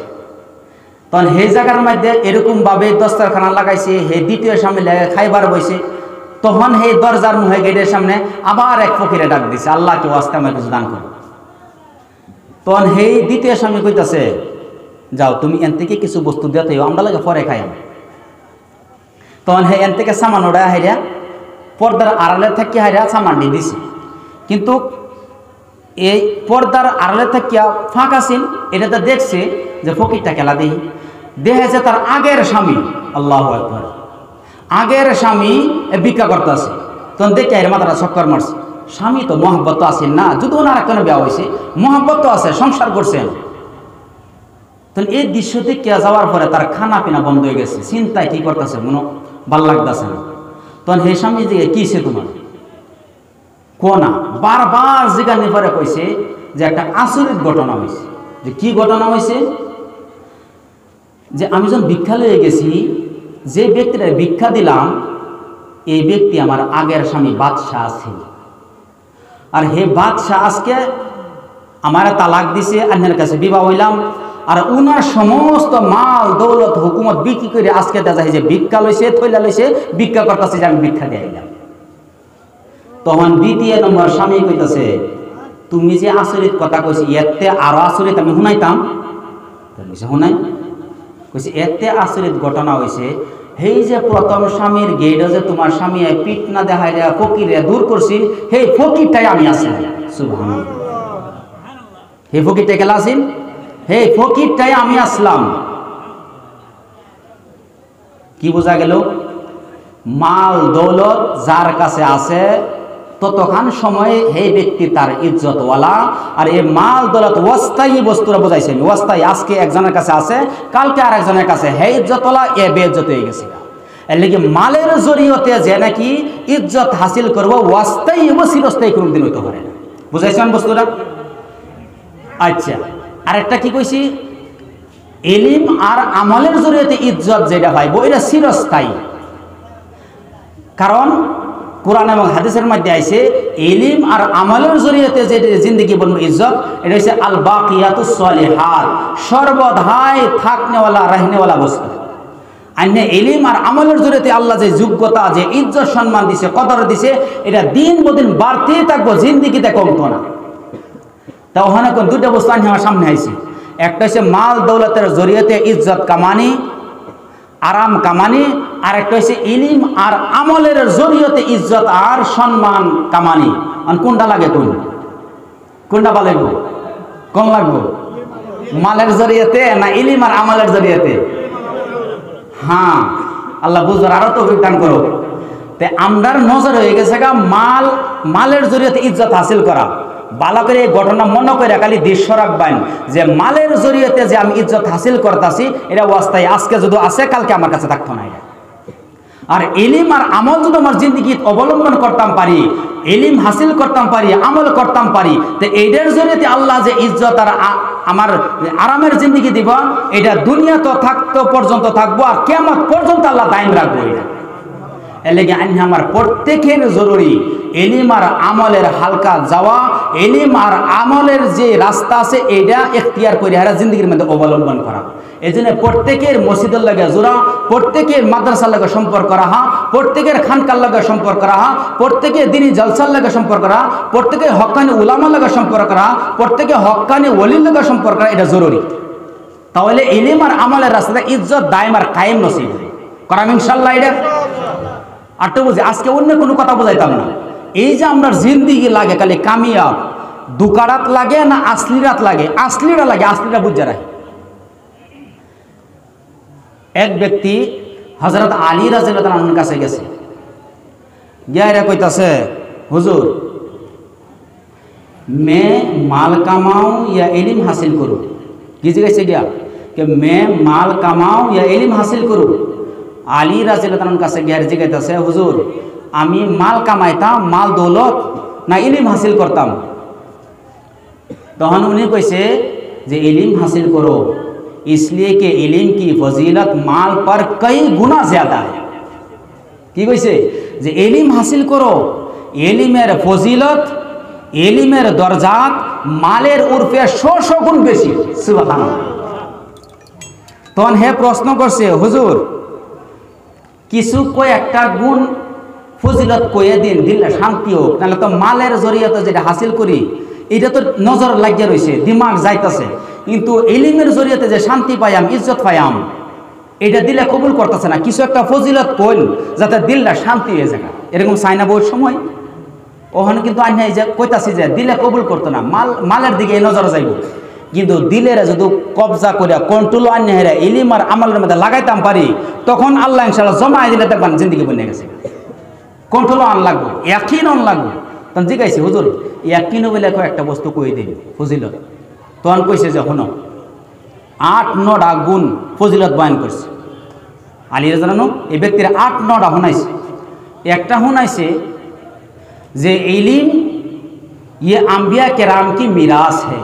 তখন সেই জায়গার মধ্যে এরকম ভাবে দস্তরখানা লাগাইছে, হে দ্বিতীয় স্বামী লেগে খাইবার বইছে। তখন সেই দরজার মুহে গেটের সামনে আবার এক ফকিরে ডাক দিছে, আল্লাহকে ওয়াস্তে আমার কিছু দান করো। তখন সেই দ্বিতীয় স্বামী কইতাছে, যাও তুমি এন থেকে কিছু বস্তু দিতে আমরা লাগে পরে খাই। তখন হে এন থেকে সামান ওড়া হাইরা পর্দার আড়ালে থেকে হাইরা সামান দিয়ে দিছে। কিন্তু এই পর্দার আড়ালে থাকিয়া ফাঁকা ছিল, এটাতে দেখছে যে ফকিরটা খেলা দেখেছে তার আগের স্বামী, আল্লাহু আকবার, আগের স্বামী ভিক্ষা করতেছে। তখন দেখে এর মাথাটা চক্কর মারছে। স্বামী তো মহব্বত আছেন না, যদি ওনার একটা বিয়া হয়েছে, মহব্বত তো আছে, সংসার করছেন। তখন এই দৃশ্য দেখে যাওয়ার পরে তার খানা পিনা বন্ধ হয়ে গেছে। চিন্তায় কি করতেছে, মনে ভাল লাগতেছে না। তখন হে স্বামী দিকে কিসে তোমার কোনা বারবার জিজ্ঞাসা পরে কইছে যে একটা আচরিত ঘটনা হয়েছে। যে কি ঘটনা হয়েছে, যে আমি যখন ভিক্ষা লয়ে গেছি, যে ব্যক্তিটা ভিক্ষা দিলাম এই ব্যক্তি আমার আগের স্বামী বাদশাহ আছে। আর হে বাদশাহ আজকে আমার তালাক দিছে, আন্যের কাছে বিবাহ হইলাম। আর উনার সমস্ত মাল দৌলত হুকুমত বিক্রি করে আজকে দেখা যায় যে ভিক্ষা লইছে, থইলা লইছে, ভিক্ষা করতেছে যে আমি ভিক্ষা দিয়ে আইলাম। তখন দ্বিতীয় নম্বর স্বামী কইতেছে, তুমি যে আচরিত কথা কইছি, এতে আরো আচরিত আমি শুনাইতাম। শুনাই কইছে, এতে আচরিত ঘটনা হয়েছে, সেই যে প্রথম স্বামীর গেটে যে তোমার স্বামী পিঠ না দেখাই ফকিরে দূর করছিল, সেই ফকিরটাই আমি আছি। সুবহানাল্লাহ, সেই ফকিরটা গেলা আছেন, হে ফকিরটাই আমি আসলাম। কি বোঝা গেল? মাল দৌলত যার কাছে আছে ততক্ষণ সময়ে এই ব্যক্তি তার ইজ্জতওয়ালা। আর এই মাল দৌলত অস্থায়ী বস্তুরা বোঝাইছে, অস্থায়ী। আজকে একজনের কাছে আছে, কালকে আর একজনের কাছে, হে ইজ্জতওয়ালা, এ বেইজ্জত হয়ে গেছে। এর লিগে মালের জরিয়তে যে নাকি ইজ্জত হাসিল করবো, অস্থায়ী এবং চিরস্থায়ী কোনদিন হইতে পারে না। বুঝাইছেন বস্তুটা? আচ্ছা, আরেকটা কি কইছি, ইলম আর আমলের জরিয়তে ইজ্জত যেটা পাইব এটা চিরস্থায়ী। কারণ কোরআন এবং হাদিসের মধ্যে আইছে ইলম আর আমলের জরিয়তে যে জিন্দেগি বলবো ইজ্জত, এটা হচ্ছে আল বাকিয়াতুস সলিহাত, সর্বদাই থাকনেওয়ালা রাহনেওয়ালা বস্তু। আইনে ইলম আর আমলের জরিয়তে আল্লাহ যে যোগ্যতা, যে ইজ্জত সম্মান দিছে, কদর দিছে, এটা দিন বদিন বাড়তেই থাকবো, জিন্দেগিতে কমতো না। তা ওখানে দুটো বস্তু আনি আমার সামনে আইছে। একটা হচ্ছে মাল দৌলতের জরিয়তে ইজ্জত কামানি, আরাম কামানি। আর একটা হচ্ছে ইলম আর আমলের জরিয়তে ইজ্জত আর সম্মান কামানি। কোনটা লাগে? কোনটা ভালো লাগবো? কোন লাগবো? মালের জরিয়তে না ইলম আর আমলের জরিয়তে? হ্যাঁ, আল্লাহ বুঝবার আরো তো দান করো। তে আমরার নজর হয়ে গেছে গা মালের জরিয়তে ইজ্জত হাসিল করা। ভালো করে এই ঘটনা মনে করে খালি দৃশ্য রাখবেন যে মালের জরিয়তে যে আমি ইজ্জত হাসিল করতেছি এটা অস্থায়ী। আজকে যদি আছে, কালকে আমার কাছে থাকতো না। এটা আর ইলম আর আমল যদি আমার জিন্দেগি অবলম্বন করতাম পারি, ইলম হাসিল করতাম পারি, আমল করতাম পারি, তো এইটার জরিয়ে আল্লাহ যে ইজ্জত আর আমার আরামের জিন্দেগি দিব, এটা দুনিয়া তো থাকতো পর্যন্ত থাকবো, আর কিয়ামত পর্যন্ত আল্লাহ দায়ম রাখবো। এটা এর লেগে আইন আমার প্রত্যেকের জরুরি ইলম আর আমলের হালকা যাওয়া, ইলম আর আমলের যে রাস্তা আছে এটা এখতিয়ার করে হারা জিন্দগির মধ্যে অবলম্বন করা। এই জন্য প্রত্যেকের মসজিদের লাগে জোড়া, প্রত্যেকের মাদ্রাসার লাগে সম্পর্ক রাখা, প্রত্যেকের খানকার লাগে সম্পর্ক রাখা, প্রত্যেকের দিনী জলসার লাগে সম্পর্ক রাখা, প্রত্যেকের হক্কানি উলামার লাগে সম্পর্ক রাখা, প্রত্যেকের হক্কানি ওলির লাগে সম্পর্ক রাখা, এটা জরুরি। তাহলে ইলম আর আমলের রাস্তাতে ইজ্জত দায়ম আর কায়েম নসিব করাম ইনশাল্লাহ। এটা আর তো বুঝি আজকে অন্য কোনো কথা বোঝাইতাম না। এই যে আমরা জিন্দিগি লাগে খালি কামিয়াব দুকারাত লাগে না আসলিরাত লাগে, আসলিরা লাগে, আসলিরা বুঝা রাখে। এক ব্যক্তি হযরত আলী রাদিয়াল্লাহু আনহুর কাছে গেছে, গিয়া এরা কইতাছে, হুজুর मैं माल कमाऊं या इल्म हासिल करूं? की जिज्ञासा गया कि मैं माल कमाऊं या इल्म हासिल करूं? আলী রাদিয়াল্লাহু আনহুর কাছে গিয়া জিজ্ঞাসা, হুজুর আমি মাল কামাইতাম, মাল দৌলত না ইলম হাসিল করতাম? তখন উনি কইছে যে इल्म हासिल करो, इसलिए कि इल्म की फजीलत माल पर कई गुना ज्यादा है। কি কইছে যে इल्म हासिल करो, इल्मेर फजीলত, इल्मेर दरजात मालेर उर्फे 100 गुण বেশি। সুবহানাল্লাহ। তখন হে প্রশ্ন করছে, হুজুর কিছু কয়েকটা গুণ ফজিলত কয়ে দিন, দিলে শান্তি হোক, নাহলে তো মালের জরিয়াতে যেটা হাসিল করি এটা তো নজর লাগিয়ে রয়েছে, দিমাগ যাইতেছে, কিন্তু ইলমের জরিয়াতে যে শান্তি পাইয়াম, ইজ্জত পাইয়াম, এটা দিলে কবুল করতেছে না। কিছু একটা ফজিলত কইন যাতে দিলটা শান্তি হয়ে যায়। এরকম চাইনা বউর সময় ওখানে কিন্তু আইনাই যে কইতাছি যে দিলে কবুল করতো না, মালের দিকে নজর যাইব, কিন্তু দিলের যদি কবজা করে কন্ট্রোল আইনে হেরা ইলম আর আমলের মধ্যে লাগাইতাম পারি, তখন আল্লাহ ইনশাআল্লাহ জমাই দিলে দেখবেন জিন্দগি বনে গেছে। কন্ট্রোল আন লাগবো, ইয়াকিন আন লাগবো। তখন জিজ্ঞাসি, হুজুর ইয়াকিন বলে একটা বস্তু কই দিন ফজিলত? তখন কইছে যে হনো 8-9টা গুণ ফজিলত বয়ান করছে আলী রাদিয়াল্লাহু আনহু। এই ব্যক্তির 8-9টা শুনাইছে। একটা শুনাইছে যে इल्म ये अंबिया किराम की मीरास है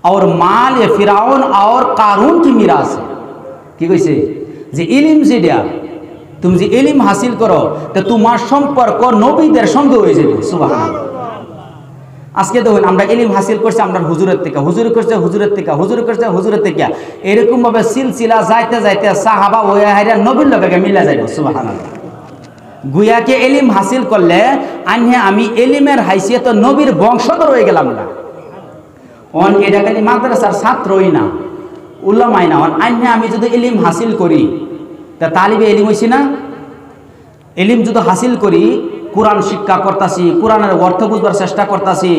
और माल ये फिराउन और कारून की मीरास है। কি কইছে যে इल्म যেটা তুমি যে इल्म হাসিল করো তো তোমার সম্পর্ক নবীদের সঙ্গে হয়ে যাবে। সুবহানাল্লাহ। আজকে দেখুন আমরা इल्म হাসিল করছি আমরা হুজুরের থেকে, হুজুর করছে হুজুরের থেকে, হুজুর করছে হুজুরের থেকে, এরকম ভাবে সিলসিলা যাইতে যাইতে সাহাবা ওয়া হায়রা নবীর লগে মিলা যাবে। সুবহানাল্লাহ। গুয়াকে ইলম হাসিল করলে আনহে আমি ইলমের হাইসিয়ত নবীর বংশধর হয়ে গেলাম না। অন এটা খালি মাদ্রাসার ছাত্রই না, উলামাই না, আনহে আমি যদি ইলম হাসিল করি তা তালিবে ইলম হইছি না। ইলম যদি হাসিল করি, কোরআন শিক্ষা করতাছি, কোরআনের অর্থ বুঝবার চেষ্টা করতাছি,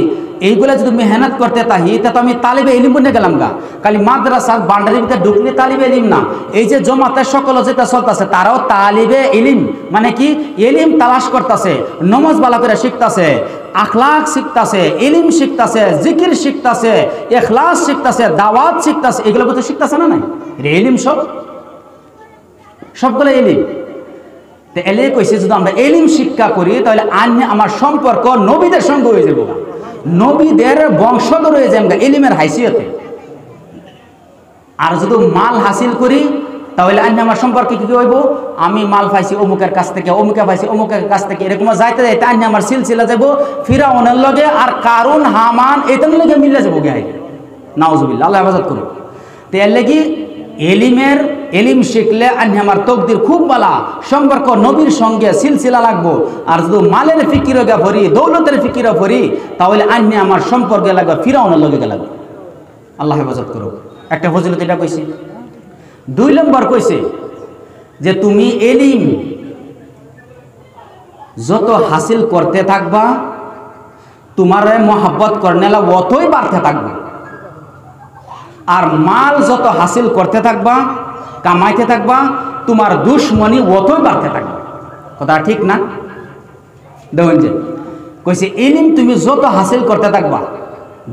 এইগুলা যদি মেহনত করতে তাহি তা তো আমি তালিবে ইলম বনে গেলাম গা। খালি মাদ্রাসার বান্ডারিতে ঢুকলে তালিবে ইলম না। এই যে জমাতের সকল যেটা চলতেছে তারাও তালিবে ইলম, মানে কি ইলম তালাশ করতেছে, নমাজ ভালো করে শিখতেছে, আখলাক শিখতেছে, ইলম শিখতেছে, জিকির শিখতেছে, ইখলাস শিখতেছে, দাওয়াত শিখতেছে, এগুলো তো শিখতেছে না? নাই ইলম সবগুলো ইলম। তো এলে কইছে যদি আমরা ইলম শিক্ষা করি তাহলে আন্নে আমার সম্পর্ক নবীদের সঙ্গে হয়ে যাবো, নবীদের বংশধর হয়ে যাবে ইলমের হাইসিয়তে। আর যদি মাল হাসিল করি তাহলে আন্নে আমার সম্পর্কে কি হইব, আমি মাল পাইছি অমুকের কাছ থেকে, অমুকে পাইছি অমুকের কাছ থেকে, এরকম যাইতে যাইতে আন্নে আমার সিলসিলা যাব ফিরাউনের লগে আর কারুন হামান এটার লগে মিলে যাবো গে। নাউজুবিল্লাহ, আল্লাহ হেফাজত করুন। তো এর লাগি ইলম শিখলে আন্নে আমার তকদির খুব বালা, সম্পর্ক নবীর সঙ্গে সিলসিলা লাগবো। আর যদি মালের ফিকির গা ভরি, দৌলতের ফিকির ভরি, তাহলে আন্নে আমার সম্পর্কে লাগবে ফিরাউনের লগে লাগবে। আল্লাহ হেফাজত করো। একটা ফজিলত এটা কইছে। 2 নম্বর কইছে যে তুমি ইলম যত হাসিল করতে থাকবা তোমার মোহাব্বত করনেলা অতই বাড়তে থাকবে। আর মাল যত হাসিল করতে থাকবা, কামাইতে থাকবা, তোমার দুশ্মনী অতই বাড়তে থাকবে। কথা ঠিক না? দেখুন যে কইছে ইলম তুমি যত হাসিল করতে থাকবা,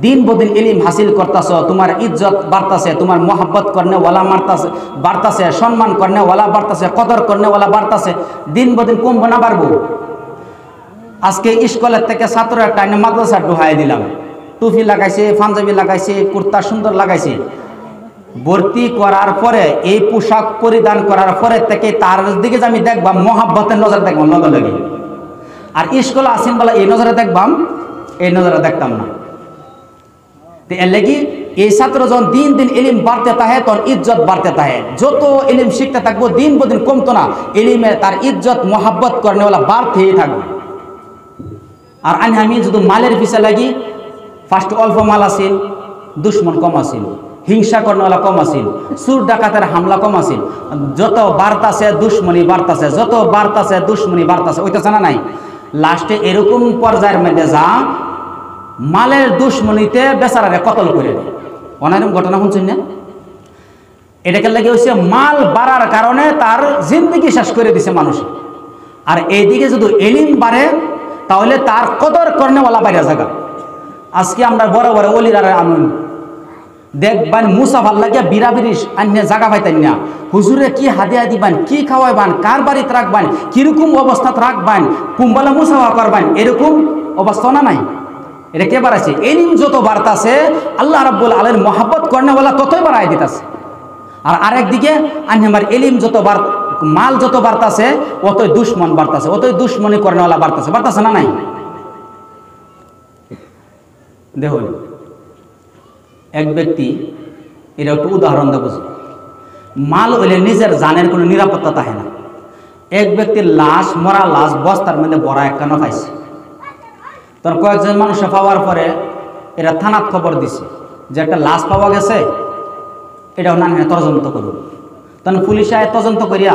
দিন বদিন ইলম হাসিল করতেছ, তোমার ইজ্জত বাড়তাছে, তোমার মোহাব্বত করনে ওয়ালা বাড়তাছে, সম্মান করনে ওয়ালা বাড়তাছে, কদর করনে ওয়ালা বাড়তাছে, দিন বদিন কমবো না বাড়বো? আজকে স্কুলের থেকে ছাত্র একটা মাদ্রাসা ঢুকাই দিলাম, টুপি লাগাইছে, পাঞ্জাবি লাগাইছে, কুর্তা সুন্দর লাগাইছে, ভর্তি করার পরে এই পোশাক পরিধান করার পরে থেকে তার দিকে যে আমি দেখবাম মহাব্বতের নজর দেখবাম লগে লগে। আর স্কুলে আসেন বলে এই নজরে দেখবাম, এই নজরে দেখতাম না। তো এর লাগি এই ছাত্র যখন দিন দিন ইলিম বাড়তে থাকে তখন ইজ্জত বাড়তে থাকে। যত ইলিম শিখতে থাকবো দিন বদিন কমতো না, ইলিমে তার ইজ্জত মহাব্বত করেনা বাড়তেই থাকবে। আর আমি যদি মালের পিছে লাগি, ফার্স্ট অল্প মাল আসিল, দুশ্মন কম আসিল, হিংসা করেনা কম আসিল, চুর ডাকাতের হামলা কম আসিল। যত বাড়তাছে দুশ্মনী বাড়তাছে, যত বাড়তাছে দুশ্মনী বাড়তাছে, ওইটাছে না নাই? লাস্টে এরকম পর্যায়ের মধ্যে যা মালের দুশ্মনীতে বেচারারে কতল করে দেয়। অনারম ঘটনা শুনছেন না? এটাকে লাগে হচ্ছে মাল বাড়ার কারণে তার জিন্দগি শেষ করে দিছে মানুষ। আর এইদিকে যদি এলিম বাড়ে তাহলে তার কদর কর্নেওয়ালা বাইরে জায়গা। আজকে আমরা বড় বড় অলিরার আনুন দেখবান মুসাফার লাগিয়া বিরাবিরিস আন্য জায়গা পাইতেন না, হুজুরে কি হাদিয়া দিবান, কি খাওয়াইবান, কার বাড়িতে রাখবান, কিরকম অবস্থাত রাখবান, কুম্বালা মুসাফা করবান, এরকম অবস্থা না নাই? এটা কে বাড়াইছে? এলিম যত বাড়তাছে আল্লাহ রাব্বুল আলামিন মহাব্বত করেনা ততই বাড়াই দিতেছে। আর আরেকদিকে আমার এলিম যত মাল যত বাড়তাছে অতই দুশ্মন বাড়তাছে, অতই দুশ্মনী করেনা বাড়তাছে, বাড়তাছে না নাই? দেখুন এক ব্যক্তি, এটা একটু উদাহরণ দেবো। মাল হইলে নিজের জানের কোনো নিরাপত্তা থাকে না। এক ব্যক্তির লাশ, মরা লাশ বস্তার মধ্যে বড়া একখানা পাইছে। তখন কয়েকজন মানুষ পাওয়ার পরে এরা থানাত খবর দিছে যে একটা লাশ পাওয়া গেছে, এটাও না তদন্ত করুন। তখন পুলিশ আয় তদন্ত করিয়া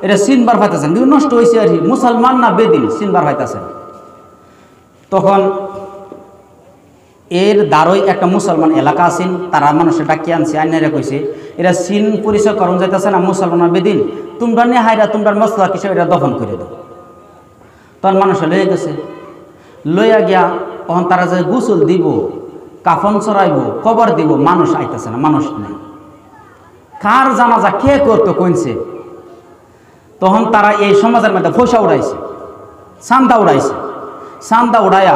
এটা চিনবার পাইতেছেন, কিন্তু নষ্ট হয়েছে আর মুসলমান না বেদিন চিনবার পাইতেছেন। তখন এর দ্বারই একটা মুসলমান এলাকা আছেন, তারা মানুষের ডাকিয়ে আনছে, আইনারে কইছে এরা চিন পরিচয় করণ যাইতেছে না মুসলমান বেদিন, তোমরা নিয়ে হাইরা তোমরা মশলা কিছু এটা দফন করে দাও। তখন মানুষে লয়ে গেছে, লইয়া গিয়া তখন তারা যে গোসল দিব, কাফন চড়াইব, কবর দিব, মানুষ আইতেছে না, মানুষ নেই। কার জানাজা কে করতো কইছে? তখন তারা এই সমাজের মধ্যে পয়সা উড়াইছে, চান্দা উড়াইছে। চান্দা উড়াইয়া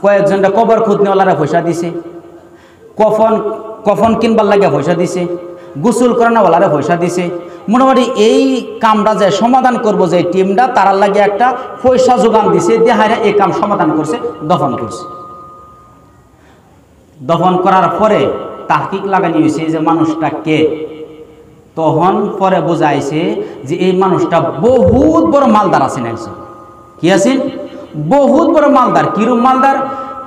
কয়েকজনটা কবর খুদনেওয়ালারা পয়সা দিছে, কফন কিনবার লাগে পয়সা দিছে, গোসল করানোওয়ালারা পয়সা দিছে। মোটামুটি এই কামটা যে সমাধান করব যে টিমটা তারার লাগে একটা পয়সা যোগান দিছে, দেহারে এই কাম সমাধান করছে, দফন করছে। দফন করার পরে তাহকিক লাগানি হয়েছে যে মানুষটা কে। তখন পরে বোঝাইছে যে এই মানুষটা বহুত বড় মালদার আছেন। একজন কি আছেন? বহুত বড় মালদার। কিরম মালদার?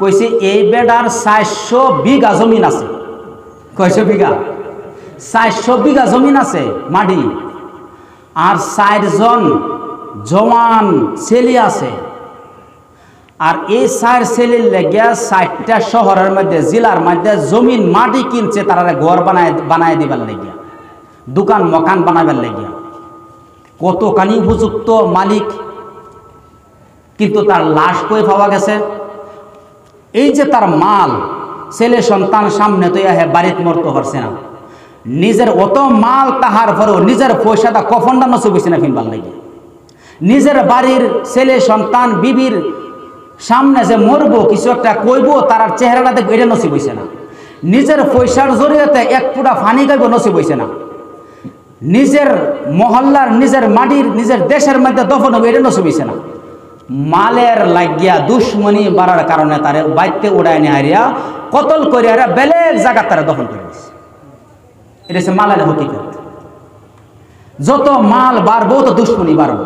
কইছে এই বেডার 400 বিঘা জমিন আছে। কয়শো বিঘা? 400 বিঘা জমিন আছে মাটি। আর 4 জন জওয়ান ছেলে আছে। আর এই 4 ছেলের লেগে 4টা শহরের মধ্যে, জেলার মধ্যে জমিন মাটি কিনছে তারা ঘর বানায় দিবার লেগে, দোকান মকান বানাবার লেগে। কতখানি উপযুক্ত মালিক, কিন্তু তার লাশ কই পাওয়া গেছে? এই যে তার মাল, ছেলে সন্তান সামনে তো বাড়িতে মরতে পারছে না, নিজের অত মাল তাহার পরেও নিজের পয়সাটা কফনটা নসিব হয়েছে না ফিনবার লাগে। নিজের বাড়ির ছেলে সন্তান বিবির সামনে যে মরবো, কিছু একটা কইব, তার চেহারাটা দেখবো, এটা নসিব হয়েছে না। নিজের পয়সার জড়িয়েতে এক ফুটা ফানি খাইব, নসিব হয়েছে না। নিজের মহল্লার, নিজের মাটির, নিজের দেশের মধ্যে দফন হবে, এটা নসিব হয়েছে না। মালের লাগিয়া দুশ্মনী বাড়ার কারণে তারে বাইতে উড়ায় নিয়ে হারিয়া কতল করে হারিয়া বেলেগ জায়গা তারা দখল করে দিচ্ছে। এটা হচ্ছে মালের হকিকত। যত মাল বাড়বো তত দুশ্মনী বাড়বো,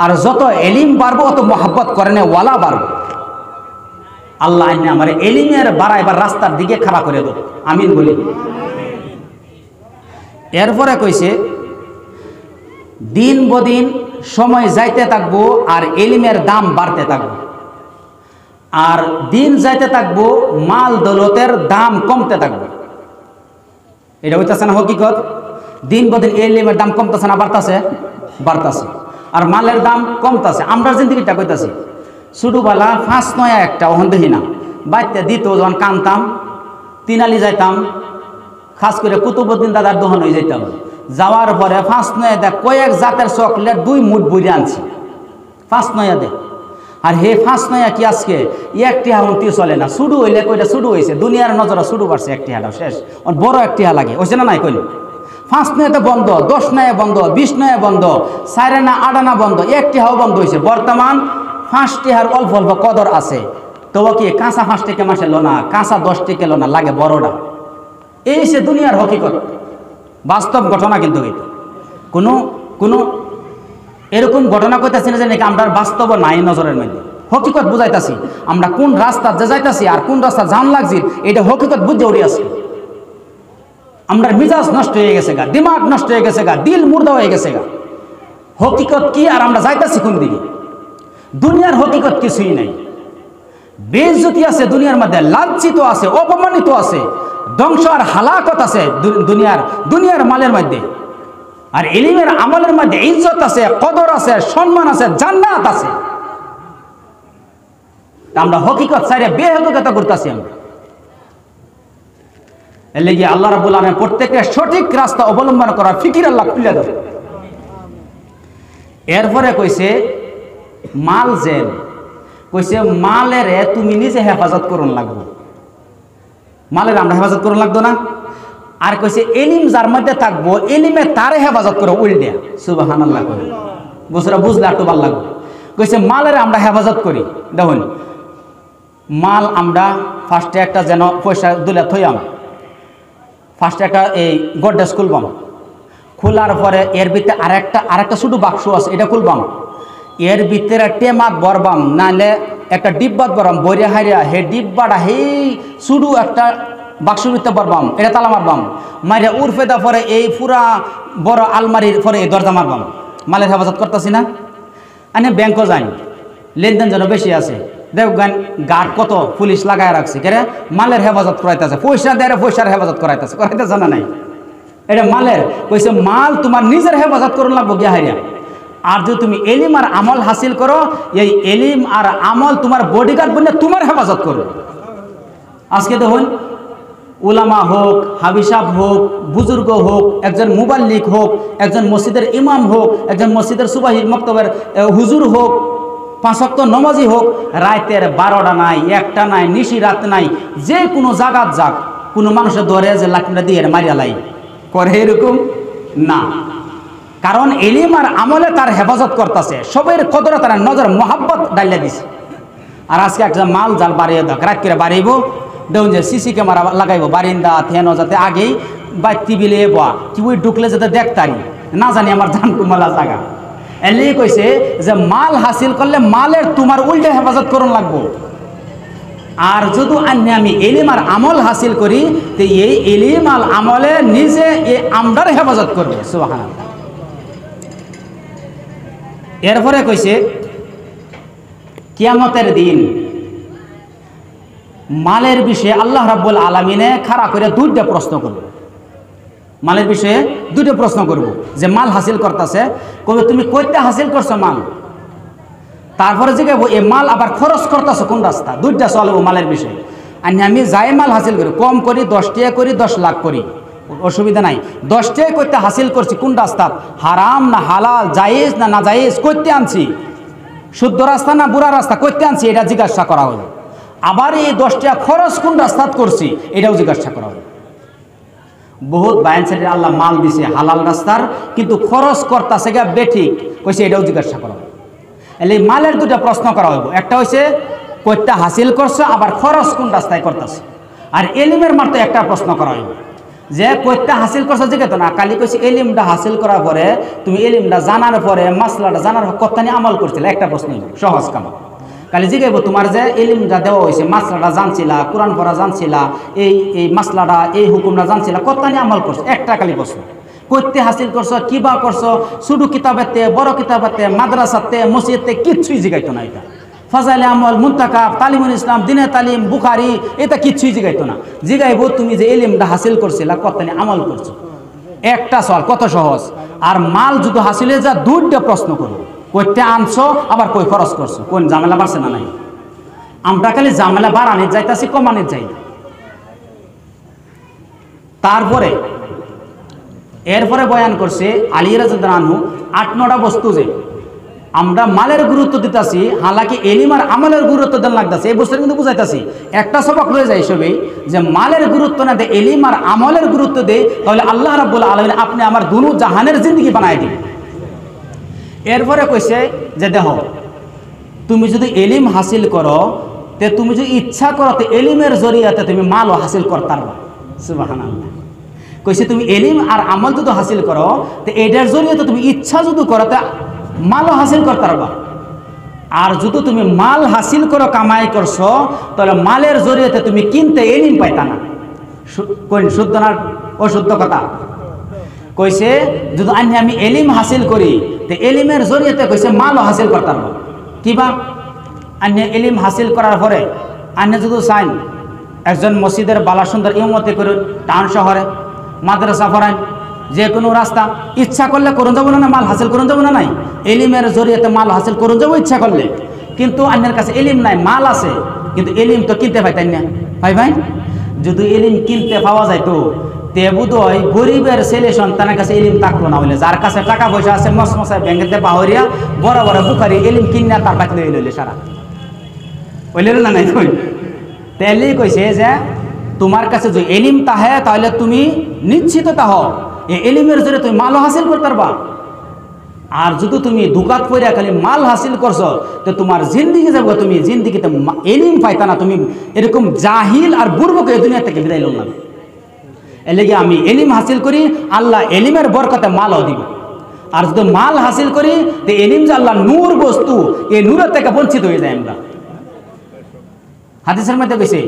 আর যত এলিম বাড়বো তত মহাব্বত করে ওয়ালা বাড়বো। আল্লাহ আমার এলিমের বাড়াইবার রাস্তার দিকে খাড়া করে দেব, আমিন বলি। এরপরে কইছে দিন বদিন সময় যাইতে থাকবো আর এলিমের দাম বাড়তে থাকবো, আর দিন যাইতে থাকবো মাল দৌলতের দাম কমতে থাকবে। এটা হইতেছে না হকিকত? দিন বদিন এলিমের দাম কমতেছে না বাড়তেছে? বাড়তেছে। আর মালের দাম কমতেছে। আমরা জিন্দগিটা কইতাছি ছোটবেলা 5 নয়া একটা ওহন দেখি না, বাড়তে দিত যখন কানতাম, তিনালি যাইতাম, খাস করে কুতুবুদ্দিন দাদার দোকান হয়ে যেতাম। যাওয়ার পরে 5 নয়া দেখ কয়েক জাতের চকলেট 2 মুঠ বইরে আনছি, 5 নয়া দেখ। আর হে ফাঁস নয়া কি আজকে একটি হাউন্তি চলে না, শুরু হইলে কইটা শুরু হয়েছে, দুনিয়ার নজরা শুরু করছে, একটি হাটাও শেষ, বড় একটি হা লাগে হয়েছে না নাই কইল। 5 নয়াতে বন্ধ, 10 নয়া বন্ধ, 20 নয়া বন্ধ, 4 আনা 8 আনা বন্ধ, একটি হাও বন্ধ হয়েছে। বর্তমান 5টি হার অল্প অল্প কদর আছে, তবু কি কাঁচা 5 টাকা মাসে লো না, কাঁচা 10 টাকা লো না, লাগে বড়টা। এই সে দুনিয়ার হকিকত, বাস্তব ঘটনা। কিন্তু কোনো কোনো এরকম ঘটনা কইতাছি না যে নাকি আমরা বাস্তব নাই নজরের মধ্যে, হকিকত বুঝাইতাছি। আমরা কোন রাস্তা যে যাইতাছি আর কোন রাস্তা জান লাগছি এটা হকিকত বুঝে উড়ে আসি। আমরা মিজাজ নষ্ট হয়ে গেছে গা, দিমাগ নষ্ট হয়ে গেছে গা, দিল মুর্দা হয়ে গেছে গা। হকিকত কি আর আমরা যাইতাছি কোন দিকে? দুনিয়ার হকিকত কিছুই নাই। বেইজ্জতি আছে দুনিয়ার মধ্যে, লাঞ্ছিত আছে, অপমানিত আছে, ধ্বংস আর হালাকত আছে দুনিয়ার মালের মধ্যে। আর ইলমের আমলের মধ্যে ইজ্জত আছে, কদর আছে, সম্মান আছে, জান্নাত আছে। আমরা হকিকত ছাড়িয়ে বেহকিকত করতেছি। আমরা এর লাগি আল্লাহ রাব্বুল আলামিন প্রত্যেককে সঠিক রাস্তা অবলম্বন করার ফিকির আল্লাহ খুলে দেন। এরপরে কইছে মাল জেল, কইছে মালের তুমি নিজে হেফাজত করুন লাগবে, মালের আমরা হেফাজত করুন লাগতো না। আর কইছে এলিম যার মধ্যে থাকবো এলিমে তারে হেফাজত করো উল্টে। সুবহানাল্লাহ কই বুঝরা বুঝলে একটু ভালো লাগবে। কইছে মালের আমরা হেফাজত করি। দেখুন মাল আমরা ফার্স্টে একটা যেন পয়সা দুলে থইয়াম, ফার্স্টে একটা এই গডরেজ খুলবাম, খোলার পরে এর ভিতরে আরেকটা ছোটো বাক্স আছে, এটা খুলবাম, এর ভিতরে টেমাত ভরবাম, নাহলে একটা ডিব্বাত ভরবাম, বইরে হারিয়া হে ডিব্বাটা হেই শুধু একটা বাক্সের ভিতরে ভরবাম, এটা তালা মারবাম, মারিয়া উর্ফেদা পরে এই পুরা বড় আলমারির পরে এই দরজা মারবাম। মালের হেফাজত করতেছি না? আনে ব্যাংকও যাই, লেনদেন যেন বেশি আছে, দেখবেন গার্ড কত পুলিশ লাগায় রাখছে, কেরে মালের হেফাজত করাইতেছে, পয়সা দেয় পয়সার হেফাজত করাইতেছে না নাই? এটা মালের কইছে মাল তোমার নিজের হেফাজত করুন লাগবো গিয়া হারিয়া। আর যদি তুমি এলিম আর আমল হাসিল করো, এই এলিম আর আমল তোমার বডিগার্ড বলে তোমার হেফাজত করো। আজকে দেখুন উলামা হোক, হাবিসাব হোক, বুজুর্গ হোক, একজন মুবাল্লিক হোক, একজন মসজিদের ইমাম হোক, একজন মসজিদের সুবাহি মক্তবের হুজুর হোক, 5 ওয়াক্ত নমাজি হোক, রাতের 12টা নাই, 1টা নাই, নিশি রাত নাই, যে কোনো জাগাত যাক, কোনো মানুষের ধরে যে লাঠিটা দিয়ে মারিয়া লাই করে এরকম না। কারণ এলিম আর আমলে তার হেফাজত করতেছে, সবের কদরে তার নজর মোহাব্বত ডাইলে দিছে। আর আজকে একটা মাল জাল বাড়িয়ে দেখ, রাত করে বাড়াইব, দেখুন যে সিসি ক্যামেরা লাগাইব বারিন্দা থেন, যাতে আগেই বাড়তি বিলে বা কি ওই ঢুকলে যাতে দেখতারি না জানি আমার জান কুমালা জায়গা। এলি কইছে যে মাল হাসিল করলে মালের তোমার উল্টে হেফাজত করুন লাগবো। আর যদি আমি এলিম আর আমল হাসিল করি, তো এই এলিম আর আমলে নিজে এই আমরার হেফাজত করবে। সুবহানাল্লাহ। এরপরে কইছে কিয়ামতের দিন মালের বিষয়ে আল্লাহ রাব্বুল আলামিনে খাড়া করে 2টা প্রশ্ন করব। মালের বিষয়ে 2টা প্রশ্ন করব, যে মাল হাসিল করতেছে, কবে তুমি কইতে হাসিল করছো মাল, তারপরে জিজ্ঞাসা এই মাল আবার খরচ করতেছো কোন রাস্তা। 2টা চলবো মালের বিষয়ে। আর আমি যাই মাল হাসিল করি, কম করি 10 টাকা করি, 10 লাখ করি, অসুবিধা নাই। 10 টাকা করতে হাসিল করছি কোন রাস্তা, হারাম না হালাল, জায়েজ না না জায়েজ, করতে আনছি, শুদ্ধ রাস্তা না বুড়া রাস্তা করতে আনছি, এটা জিজ্ঞাসা করা হলো। আবার এই 10 টাকা খরচ কোন রাস্তা করছি, এটাও জিজ্ঞাসা করা হলো। বহুত বায়ান সাইডে আল্লাহ মাল দিছে হালাল রাস্তার, কিন্তু খরচ করতেছে গা বেঠিক, কইছে এটাও জিজ্ঞাসা করা হলো। এই মালের 2টা প্রশ্ন করা হইব, একটা হইছে কইটা হাসিল করছো, আবার খরচ কোন রাস্তায় করতেছে। আর এলিমের মাত্র একটা প্রশ্ন করা হইব, যে কইটা হাসিল করছো জিজ্ঞাসা না, কালি কইছে এলিমটা হাসিল করার পরে তুমি এলিমটা জানার পরে মাসলাটা জানার কত নিয়ে আমল করছিলে, একটা প্রশ্ন সহজ কাম। কালি জিজ্ঞাসা তোমার যে এলিমটা দেওয়া হয়েছে, মাসলাটা জানছিলা, কোরআন পড়া জানছিলা, এই মাসলাটা এই হুকুমটা জানছিলা, কত নিয়ে আমল করছো, একটা খালি প্রশ্ন। কইতে হাসিল করছো, কিবা করছো, ছোটো কিতাবেতে, বড় কিতাবেতে, মাদ্রাসাতে, মসজিদতে, কিচ্ছুই জিগাইতো না। এটা ফাজাইলে আমল, মুনতাকাব, তালিমুল ইসলাম, দিনে তালিম, বুখারি, এটা কিচ্ছুই জিগাইতো না। জিগাইব তুমি যে এলিমটা হাসিল করছিলা, কত নিয়ে আমল করছো, একটা সওয়াল, কত সহজ। আর মাল যদি হাসিলে যা 2টা প্রশ্ন করো, কইতে আনছো, আবার কই খরচ করছো, কোন ঝামেলা বাড়ছে না নাই। আমরা খালি ঝামেলা বাড়ানির যাইতাছি, কমানির যাই। তারপরে এরপরে বয়ান করছে আলী রাদিয়াল্লাহু আনহু 8-9টা বস্তু, যে আমরা মালের গুরুত্ব দিতেছি, হালাকি এলিম আর আমলের গুরুত্ব দেন লাগতেছে। এই বছর কিন্তু বুঝাইতেছি একটা সবক রয়ে যায় সবই, যে মালের গুরুত্ব না দে এলিম আর আমলের গুরুত্ব দে, তাহলে আল্লাহ রাব্বুল আলামিন আপনি আমার দুনু জাহানের জিন্দগি বানাই দিন। এরপরে কইছে যে দেখো, তুমি যদি এলিম হাসিল করো, তে তুমি যদি ইচ্ছা করো তো এলিমের জরিয়াতে তুমি মালও হাসিল করতে পারবা। সুবহানাল্লাহ। কইছে তুমি এলিম আর আমল যদি হাসিল করো, তো এটার জরিয়াতে তুমি ইচ্ছা যদি করো তা মালও হাসিল করতে পারবা। আর যদি তুমি মাল হাসিল করো, কামাই করছো, তাহলে মালের জরিয়াতে তুমি কিনতে এলিম পাইতা না। কোন শুদ্ধ না অশুদ্ধ কথা? কইছে যদি আমি এলিম হাসিল করি, তো এলিমের জরিয়াতে কইছে মালও হাসিল করতে পারবো। কিবা আন্য এলিম হাসিল করার পরে আন্য যদি চাইন একজন মসজিদের বালা সুন্দর ইমতে করুন, টাউন শহরে মাদ্রাসা পড়ান, যে কোনো রাস্তা ইচ্ছা করলে করুন যাবো না, মাল হাসিল করুন যাবো না? নাই, এলিমের জরিয়াতে মাল হাসিল করুন যাবো ইচ্ছা করলে। কিন্তু আন্যের কাছে এলিম নাই, মাল আছে, কিন্তু এলিম তো কিনতে পাইতেন না। ভাই যদি এলিম কিনতে পাওয়া যায় তো তে বোধহয় গরিবের ছেলে সন্তানের কাছে এলিম থাকলো না। বলে যার কাছে টাকা পয়সা আছে মশমশায় ব্যাংকেতে পাহরিয়া বড় বড় বুখারি এলিম কিনা তার বাকি লইলে সারা ওইলে না। নাই তেলি কইছে যে তোমার কাছে যে এলিম তাহে, তাহলে তুমি নিশ্চিত তাহ এই এলিমের জন্য তুমি মালও হাসিল করতে পারবা। আর যদি তুমি দুকাত পড়িয়া খালি মাল হাসিল করছো, তো তোমার জিন্দিগি যাবো, তুমি জিন্দিগিতে এলিম পাইতা না। তুমি এরকম জাহিল আর বুর্বক এই দুনিয়া থেকে বিদায় লম না। এর লেগে আমি এলিম হাসিল করি, আল্লাহ এলিমের বরকতে মালও দিব। আর যদি মাল হাসিল করি, তো এলিম যে আল্লাহ নূর বস্তু, এই নূরের থেকে বঞ্চিত হয়ে যায় আমরা। হাদিসের মধ্যে কইছে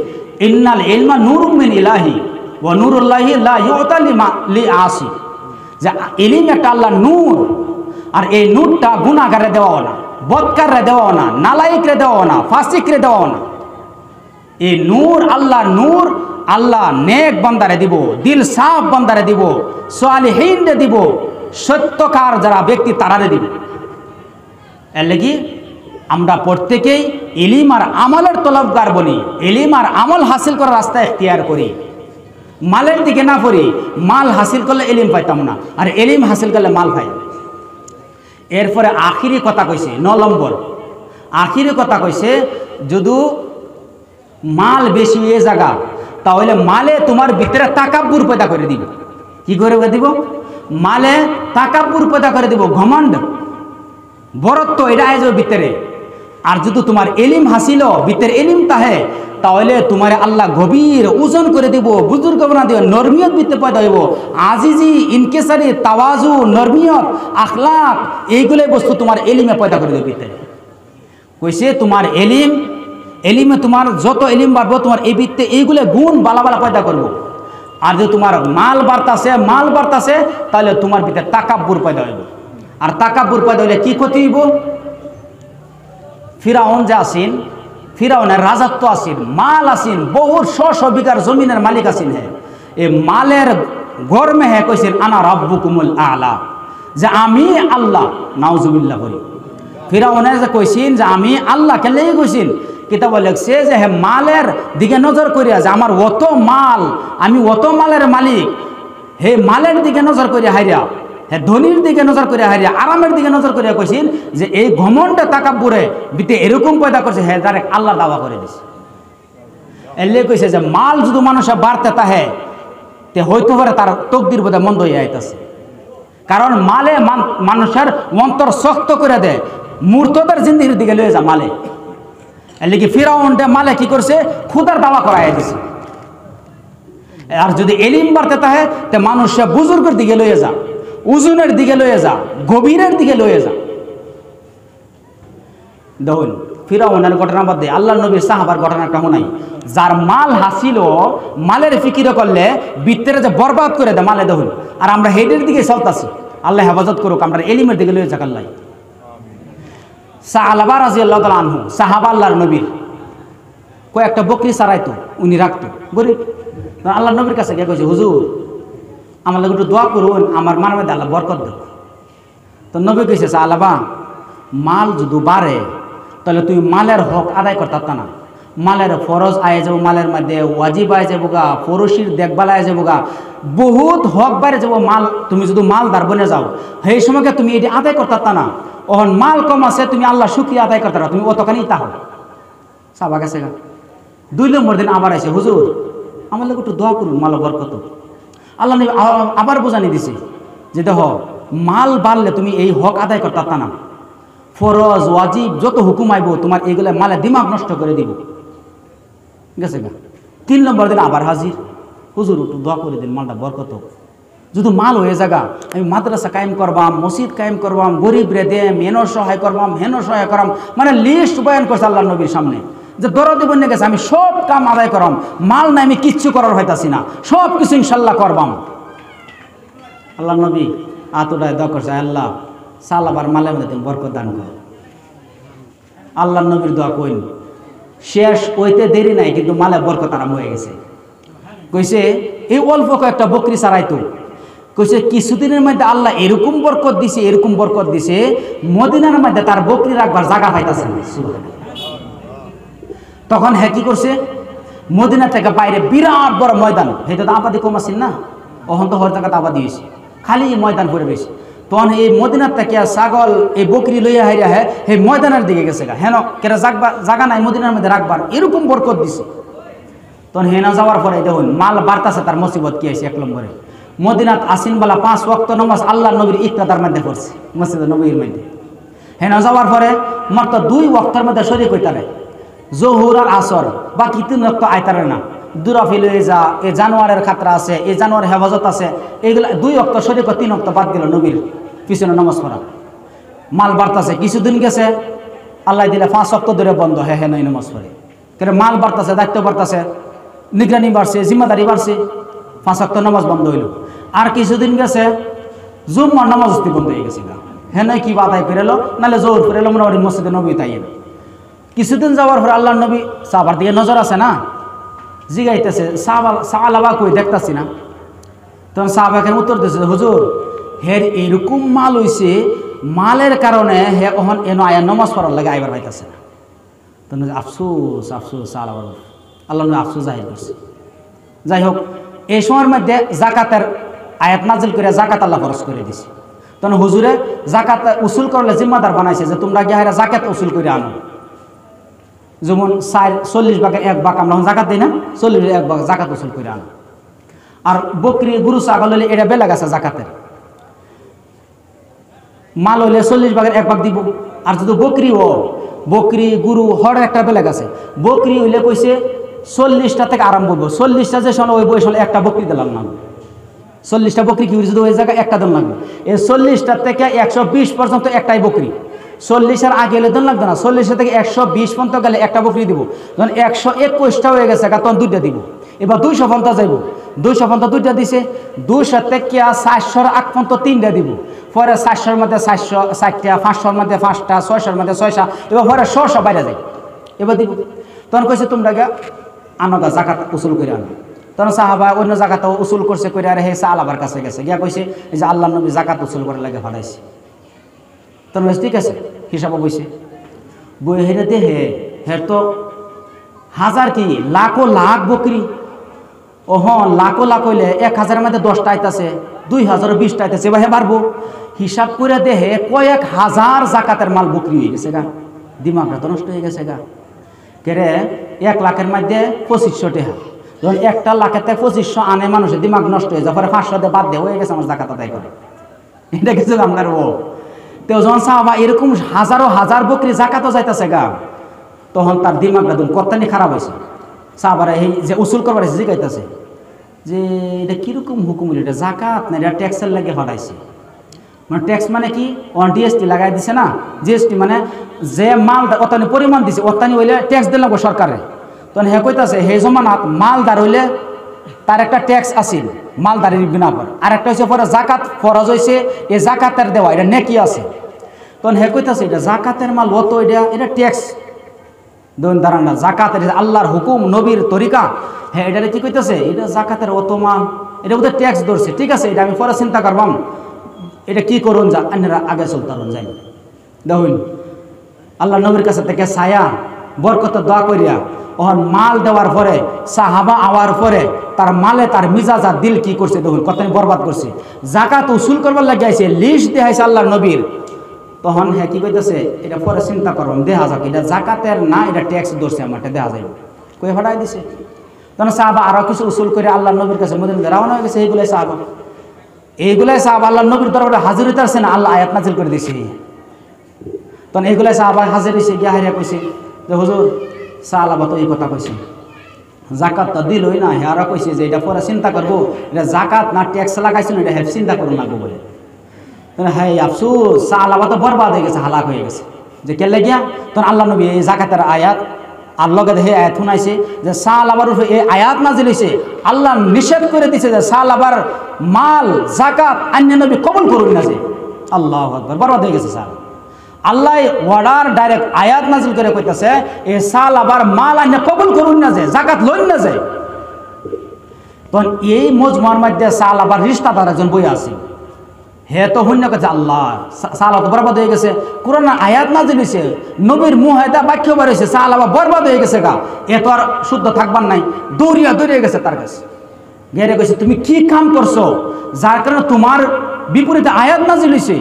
ইন্নাল ইলমা নূরুম মিন ইলাহি ওয়া নূরুল্লাহি লা ইউতা লিআসি, যে ইলম একটা আল্লাহর নূর, আর এই নূরটা গুনাহগারে দেওয়াও না, বদকাররে দেওয়াও না, নালায়েকরে দেওয়াও না, ফাসিকরে দেওয়াও না। এই নূর আল্লাহর নূর, আল্লাহ নেক বান্দারে দিব, দিল সাফ বান্দারে দিব, সালিহিনরে দিব, সত্যকার যারা ব্যক্তি তারারে দিব। এর লাগি আমরা প্রত্যেকেই ইলিম আর আমলের তলবগার বনি, ইলিম আর আমল হাসিল করার রাস্তা এখতিয়ার করি, মালের দিকে না পড়ি। মাল হাসিল করলে এলিম পাইতাম না, আর এলিম হাসিল করলে মাল পাই। এরপরে আখিরি কথা কইছে 9 নম্বর আখিরি কথা কইছে, যদি মাল বেশি এ জায়গা, তাহলে মালে তোমার ভিতরে তাকাব্বুর পয়দা করে দিব। কি করে দিব? মালে তাকাব্বুর পয়দা করে দিব, ঘমন্ড, বরত্ব, এটা আয় যাবে ভিতরে। আর যদি তোমার এলিম হাসিল, ভিতরে এলিম তাহে, তাহলে তোমার আল্লাহ গভীর ওজন করে দিব, বুজুর্গ বনা দিব, নরমিয়ত ভিতরে পয়দা হইব, আজিজি, ইনকেসারি, তাওয়াজু, নরমিয়ত, আখলাক, এইগুলোই বস্তু তোমার এলিমে পয়দা করে দেবে ভিতরে। কইছে তোমার এলিমে তোমার যত এলিম বাড়বো, তোমার এই ভিত্তে এইগুলো গুণ বালা বালা পয়দা করবো। আর যদি তোমার মাল বাড়তাছে, তাহলে তোমার ভিতরে তাকাব্বুর পয়দা হইব। আর তাকাব্বুর পয়দা হইলে কি ক্ষতি হইব? ফিরাউন যে আসিন, ফিরাউনের রাজত্ব আসিন, মাল আসিন, বহু শ বিঘার জমিনের মালিক আসিন। হ্যাঁ, এই মালের গরমে হ্যাঁ কইছেন আনা রাব্বুকুমুল আলা, যে আমি আল্লাহ। নাউজুবিল্লাহ বলি। ফিরাউনে যে কইছেন যে আমি আল্লাহ, কেন কইছেন? কিতাব লেখছে যে হ্যাঁ মালের দিকে নজর করিয়া, যে আমার অত মাল, আমি অত মালের মালিক, হে মালের দিকে নজর করিয়া হাইরা, হ্যাঁ ধনির দিকে নজর করিয়া হারিয়া, আরামের দিকে নজর করিয়া কইছেন যে এই ঘমন্ডে তাকাব্বুরে বিতে এরকম পয়দা করছে, হ্যাঁ ডাইরেক্ট আল্লাহ দাওয়া করে দিছে। এলে কইছে যে মাল যদি মানুষের বাড়তে তাহে, তে হয়তো পারে তার তকদির বোধহয় মন্দ হইয়া আইতাছে। কারণ মালে মানুষের অন্তর শক্ত করে দেয়, মূর্তদের জিন্দিগির দিকে লয়ে যা মালে। এলে কি ফিরাউনটা মালে কি করছে? খুদার দাওয়া করাইয়া দিছে। আর যদি এলিম বাড়তে তাহে, তে মানুষের বুজুর্গের দিকে লয়ে যা, ওজনের দিকে লয়ে যা, গভীরের দিকে লয়ে যা। দেখুন ফিরাউনের ঘটনা বাদ দিয়ে আল্লাহ নবীর সাহাবার ঘটনাটা শোনাই। যার মাল হাসিল, মালের ফিকির করলে ভিতরে যে বরবাদ করে দেয় মালে। দেখুন, আর আমরা হেডের দিকে চলতেছি। আল্লাহ হেফাজত করুক, আমরা এলিমের দিকে লয়ে যাক। আল্লাহ সাহাবা রাদিয়াল্লাহু তাআলা আনহু, সাহাবা আল্লাহর নবীর কয়েকটা বকরি চারাইতো, উনি রাখতো গরিব। আল্লাহ নবীর কাছে গিয়ে কইছে, হুজুর আমার লাগে একটু দোয়া করুন, আমার মার মধ্যে আল্লাহ বরকত দেব। তো নবী কইছে, আল্লাহ মাল যদি বাড়ে, তাহলে তুমি মালের হক আদায় করতে না। মালের ফরজ আয়ে যাবো, মালের মধ্যে ওয়াজিব আয়ে যাবো গা, পড়োশির দেখভাল আয়ে যাবো গা, বহুত হক বাড়ে যাবো। মাল তুমি যদি মালদার বনে যাও, সেই সময়কে তুমি এটি আদায় করতে না। ওহন মাল কম আছে, তুমি আল্লাহ শুকরিয়া আদায় করতে পারো, তুমি অতখানি তাহো। সাহাবা গেছে গা। 2 নম্বর দিন আবার আইছে, হুজুর আমার লোক একটু দোয়া করুন মাল বরকত। আল্লাহ নবী আবার বোঝানি দিছে যে দেখো মাল বাড়লে তুমি এই হক আদায় করতে পারতা না, ফরজ ওয়াজিব যত হুকুম আইব তোমার এইগুলো মালে দিমাগ নষ্ট করে দিব। গেছে গা। 3 নম্বর দিন আবার হাজির, হুজুর একটু দোয়া করে দিন মালটা বরকত। যদি মাল হয়ে জায়গা আমি মাদ্রাসা কায়েম করবাম, মসজিদ কায়েম করবাম, গরিব রে দেম, হেনর সহায় করবাম, হেনর সহায় করাম, মানে লিস্ট বয়ান করছে আল্লাহ নবীর সামনে যে দরদি বন্যে গেছে আমি সব কাম আদায় করাম, মাল না আমি কিচ্ছু করার হইতাছি না, সব কিছু ইনশাল্লাহ করবাম। আল্লাহ নবী আতটায় দোয়া করছে, আল্লাহ সাল আবার মালের মধ্যে তুমি বরকত দান করো। আল্লাহ নবীর দোয়া কইন শেষ হইতে দেরি নাই, কিন্তু মালে বরকত আরম্ভ হয়ে গেছে। কইছে এই অল্প কয়েকটা বকরি ছাড়াইতো, কইছে কিছুদিনের মধ্যে আল্লাহ এরকম বরকত দিছে, এরকম বরকত দিছে, মদিনার মধ্যে তার বকরি রাখবার জায়গা পাইতাছে না। তখন হ্যাঁ কি করছে, মদিনা থেকে বাইরে বিরাট বড় ময়দান, হেঁটে তো আবাদি কম আসেন না, ওখান তো হর জায়গাতে আবাদি হয়েছে, খালি ময়দান পড়ে বেশি। তখন এই মদিনার থেকে ছাগল এই বকরি লইয়া হাইরা হ্যাঁ এই ময়দানের দিকে গেছে গা, হেন কেরা জাগা নাই মদিনার মধ্যে রাখবার, এরকম বরকত দিছে। তখন হেনা যাওয়ার পরে দেখুন মাল বাড়তাছে, তার মুসিবত কি আছে 1 নম্বরে মদিনাত আসিনবেলা 5 ওয়াক্ত নামাজ আল্লাহ নবীর ইক্তাদার মধ্যে পড়ছে, মসজিদে নবীর মধ্যে। হেনা যাওয়ার পরে মাত্র 2 ওয়াক্তের মধ্যে শরীক হইতারে, জোহর আর আসর, বাকি 3 ওয়াক্ত আইতারে না। দুরাফি লয়ে যা, এই জানোয়ারের খাতরা আছে, এই জানোয়ারের হেফাজত আছে, এইগুলা 2 ওয়াক্ত শরীক, 3 ওয়াক্ত বাদ দিল নবীর পিছনে নামাজ পড়া। মাল বাড়তাছে, কিছুদিন গেছে আল্লাহ দিলে 5 ওয়াক্ত ধরে বন্ধ, হ্যাঁ হ্যাঁ নয় নামাজ পড়ে। কেন মাল বাড়তাছে, দায়িত্ব বাড়তাছে, নিগরানি বাড়ছে, জিম্মাদারি বাড়ছে, 5 ওয়াক্ত নামাজ বন্ধ হইল। আর কিছুদিন গেছে জুম্মার নামাজ বন্ধ হয়ে গেছে, হ্যাঁ নয় কি বাদায় ফিরেলো, নাহলে জোর ফিরেলো মোটামুটি মসজিদে নবী তাই। কিছুদিন যাওয়ার পরে আল্লাহ নবী সাহাবার দিকে নজর আছে না, জিগাইতেছে সাহাবা কই দেখতাছি না। তখন সাহাবাকে উত্তর দিতেছে, হুজুর হের এরকম মাল হইছে, মালের কারণে হে ওহন এনো আয়া নমাজ পড়ার লাগে আইবার পাইতেছে না। তখন আফসোস আফসোস আল্লাহ নবী আফসোস জাহির করছে। যাই হোক, এই সময়ের মধ্যে জাকাতের আয়াত নাজিল করে জাকাত আল্লাহ খরচ করে দিছে। তখন হুজুরে জাকাত উসুল করলে জিম্মাদার বানাইছে যে তোমরা গিয়ে জাকাত উসুল করে আনো। যেমন 40 ভাগের 1 ভাগ আমরা জাকাত দিই না, 40 1 ভাগ জাকাত উসুল করে আনো। আর বকরি গরু ছাগল হলে এটা বেলা গেছে জাকাতের মাল হইলে 40 ভাগের 1 ভাগ দিব। আর যদি বকরি গরু হর একটা বেলা গেছে, বকরি হইলে কইছে 40টা থেকে আরম্ভ করবো, 40টা যে শোনো ওই বয়স হলে একটা বকরি দিলাম না, 40টা বকরি কি যদি ওই জায়গায় একটা দিন লাগবে। এই 40টা থেকে 120 পর্যন্ত একটাই বকরি, 40-এর আগে এলে দিন লাগবে না, 40 থেকে 120 পর্যন্ত গেলে একটা বকরি দিব। যখন 121টা হয়ে গেছে তখন 2টা দিব। এবার 200 পর্যন্ত যাইব, 200 পর্যন্ত 2টা দিছে, 200 থেকে 400 আগ পর্যন্ত 3টা দিব। পরে 400-র মধ্যে 400 500-র মধ্যে 5টা, 600-র মধ্যে 6টা, এবার পরে 100 বাইরে যায়, এবার দিব। তখন কইছে তোমরা গা আনোগা জাকাত উসুল করে আনো। তখন সাহাবা অন্য জাকাতও উসুল করছে করে, আর হে সাহাবার কাছে গেছে, গিয়া কইছে এই যে আল্লাহ নবী জাকাত উসুল করে লাগে ফাটাইছে। তখন ঠিক আছে হিসাবে বইছে, বই হেরে দেহে হের তো হাজার কি লাখো লাখ বকরি, ও হ্যাঁ লাখো লাখ হইলে 1000-এর মধ্যে 10টা আইতাছে, 2000 20টা আইতাছে, এবার হে পারবো হিসাব করে দেহে কয়েক হাজার জাকাতের মাল বকরি হয়ে গেছে গা। দিমাগটা তো নষ্ট হয়ে গেছে গা। কেরে 1 লাখের মধ্যে 2500 টাকা, যখন 1 লাখের থেকে 2500 আনে মানুষের দিমাগ নষ্ট হয়ে যায়, পরে 500 দিয়ে বাদ দিয়ে হয়ে গেছে আমার জাকাত আদায় করে, এটা কিছু আপনার ও। তো যখন সাহাবা এরকম হাজারো হাজার বকরি জাকাতও যাইতেছে গা, তখন তার দিমাগটা কত্তানি খারাপ হয়েছে। সাহাবারা এই যে উসুল করবার জিগাইতেছে যে এটা কীরকম হুকুম, এটা জাকাত না এটা ট্যাক্সের লাগে হটাইছে। মানে ট্যাক্স মানে কি, অন জিএসটি লাগাই দিছে না, জিএসটি মানে যে মাল অতানি পরিমাণ দিছে অতানি হইলে ট্যাক্স দিলাম সরকারে। তখন হে কইতাছে হে জমানাত মালদার হইলে তার একটা ট্যাক্স আসিল মালদারির বিনা পর, আর একটা হয়েছে পরে জাকাত ফরজ হয়েছে, এই জাকাতের দেওয়া এটা নেকি আছে। তখন হে কইতাছে এটা জাকাতের মাল অত, এটা ট্যাক্স দেন দাঁড়ান না, জাকাতের আল্লাহর হুকুম নবীর তরিকা, হ্যাঁ এটা কি কইতাছে এটা জাকাতের অত মাল, এটা বোধহয় ট্যাক্স ধরছে, ঠিক আছে এটা আমি পরে চিন্তা করবাম, এটা কি করুন যা আন্যরা আগে চলতারুন যাই। দেখুন আল্লাহ নবীর কাছে থেকে ছায়া বরকত দোয়া করিয়া ওহন মাল দেওয়ার পরে সাহাবা আওয়ার পরে তার মালে তার মিজাজা দিল কি করছে দেখুন কত বরবাদ করছে। জাকাত উসুল করবার লাগিয়েছে, লিস্ট দেখাইছে আল্লাহর নবীর, তখন হ্যাঁ কি কইতেছে এটা পরে চিন্তা করবাম, দেখা যাক এটা জাকাতের না এটা ট্যাক্স ধরছে আমারটা দেখা যাইব, কই ফাটাই দিছে। তখন সাহাবা আরো কিছু উসুল করে আল্লাহ নবীর কাছে মদিনাতে রওনা হয়ে গেছে। এইগুলাই সাহাবা আল্লাহ নবীর দরবারে হাজির হইতে আসছে না, আল্লাহ আয়াত নাজিল করে দিছে। তখন এইগুলাই সাহাবা হাজির হয়েছে, গিয়া হারিয়া কইছে যে হুজুর সাহাবা তো এই কথা কইছে, জাকাত তো দিলই না, হ্যাঁ কইছে যে এটা পরে চিন্তা করবো, এটা জাকাত না ট্যাক্স লাগাইছিল এটা হ্যাঁ চিন্তা করুন লাগবো বলে। হ্যাঁ আফসুস, সাহাবা তো বরবাদ হয়ে গেছে, হালাক হয়ে গেছে, যে কেলে গিয়া। তখন আল্লাহ নবী এই জাকাতের আয়াত আল্লাহকে দেখে আয়াত শুনাইছে যে সাহাবার উপরে এই আয়াত নাজিল হইছে, আল্লাহ নিষেধ করে দিছে যে সাহাবার মাল জাকাত অন্য নবী কবুল করুন না, যে আল্লাহু আকবার, বরবাদ হয়ে গেছে সাহাবা। আল্লাহ ওয়ার্ডার ডাইরেক্ট আয়াত নাজিল করে কইতাছে এই সাহাবার মাল অন্য কবুল করুন না, যে জাকাত লইন না যায়। তখন এই মজমার মধ্যে সাহাবার রিশতাদার একজন বই আছে, হে তো হন্য কাছে আল্লাহ সাহাবা তো বরবাদ হয়ে গেছে, কোরআন আয়াত নাজিল হইছে, নবীর মুহায়দা বাক্য বার হইছে, সাহাবা বরবাদ হয়ে গেছে গা, এ তো আর শুদ্ধ থাকবার নাই, দৌড়িয়ে গেছে তার কাছে। গেরে কইছে তুমি কি কাম করছো যার কারণে তোমার বিপরীতে আয়াত নাজিল হইছে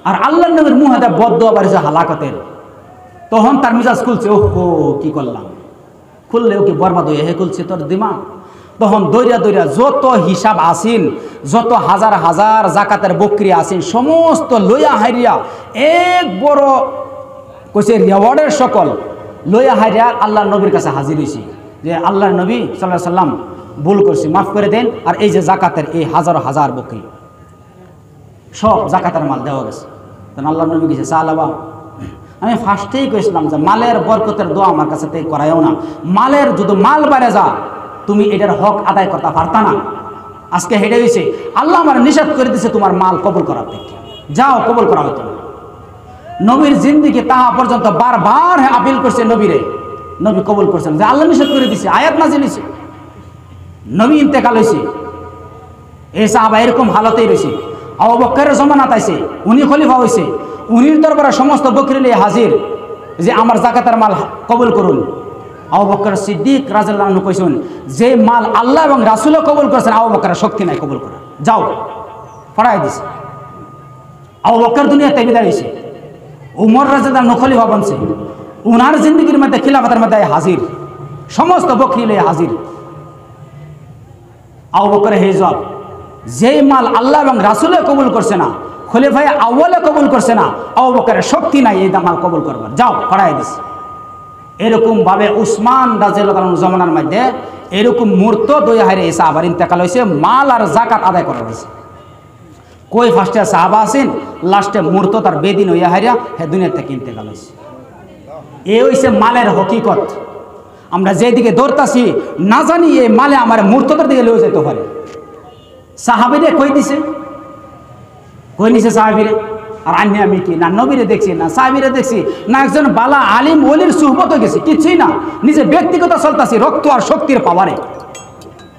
আর আল্লাহ নবীর মুহায়দা বদদোয়া বার হইছে হালাকতের। তখন তার মিজাজ খুলছে, ওহো কি করলাম, খুললেও কি বরবাদ হয়ে হে খুলছে তোর দিমাগ। তখন দৌড়িয়া যত হিসাব আসিন, যত হাজার হাজার জাকাতের বকরি আসিন সমস্ত লইয়া হারিয়া এক বড় কইছে রেওয়ার্ডের সকল লইয়া হারিয়া আল্লাহ নবীর কাছে হাজির হয়েছি যে আল্লাহ নবী সাল্লাল্লাহু আলাইহি সাল্লাম ভুল করছি, মাফ করে দেন। আর এই যে জাকাতের এই হাজার হাজার বকরি সব জাকাতের মাল দেওয়া গেছে। তখন আল্লাহ নবী গেছে সাহাবা, আমি ফার্স্টেই কইছিলাম যে মালের বরকতের দোয়া আমার কাছে তাই করাইও না, মালের যদি মাল বাড়ে যা তুমি এটার হক আদায় করতে পারতা না, আজকে হেডে হয়েছে আল্লাহ আমার নিষেধ করে দিছে তোমার মাল কবুল করার থেকে, যাও কবুল করা হতো না। নবীর জিন্দিগি তাহা পর্যন্ত বারবার আপিল করছে নবীরে, নবী কবুল করছেন যে আল্লাহ নিষেধ করে দিছে, আয়াত নাজিল হইছে, নবী ইন্তেকাল হয়েছে, এই সাহাবা এরকম হালতেই রয়েছে। আবু বকরের জামানাত আইছে, উনি খলিফা হয়েছে, উনির দরবারে সমস্ত বকরি নিয়ে হাজির যে আমার জাকাতের মাল কবুল করুন। আবু বকর সিদ্দিক রাদিয়াল্লাহু আনহু কইছেন যে মাল আল্লাহ এবং রাসূলও কবুল করেছেন আবু বকরের শক্তি নাই কবুল করা, যাও ফড়াই দিছে। আবু বকর দুনিয়াতে বিদায় হইছে, উমর রাদিয়াল্লাহু আনহু খলিফা বনছে, উনার জিন্দেগির মধ্যে খিলাফতের মধ্যে হাজির, সমস্ত বকরি নিয়ে হাজির। আবু বকর হিজব যে মাল আল্লাহ এবং রাসূলও কবুল করছে না, খলিফায়ে আউয়ালও কবুল করছে না, আবু বকরের শক্তি নাই এই মাল কবুল করবার, যাও ফড়াই দিছে। এরকম ভাবে উসমান রাদিয়াল্লাহু আনহু জমানার মধ্যে এরকম মূর্ত দইয়া হারে এসে আবার ইন্তেকাল হয়েছে, মাল আর জাকাত আদায় করা হয়েছে। কই ফার্স্টে সাহাবা আছেন, লাস্টে মূর্ত তার বেদিন হইয়া হারিয়া হে দুনিয়া থেকে ইন্তেকাল হয়েছে। এ হইছে মালের হকিকত। আমরা যেদিকে দৌড়তাছি না জানি এই মালে আমার মূর্ততার দিকে লয়ে যেতে পারে। সাহাবীরে কই দিছে, কই নিছে সাহাবীরে, আর আন্নে আমি কি না নবীরে দেখছি না সাহাবীরে দেখছি না একজন বালা আলিম ওলির সুহবতে গেছি, কিছুই না, নিজে ব্যক্তিগত চলতাছি রক্ত আর শক্তির পাওয়ারে।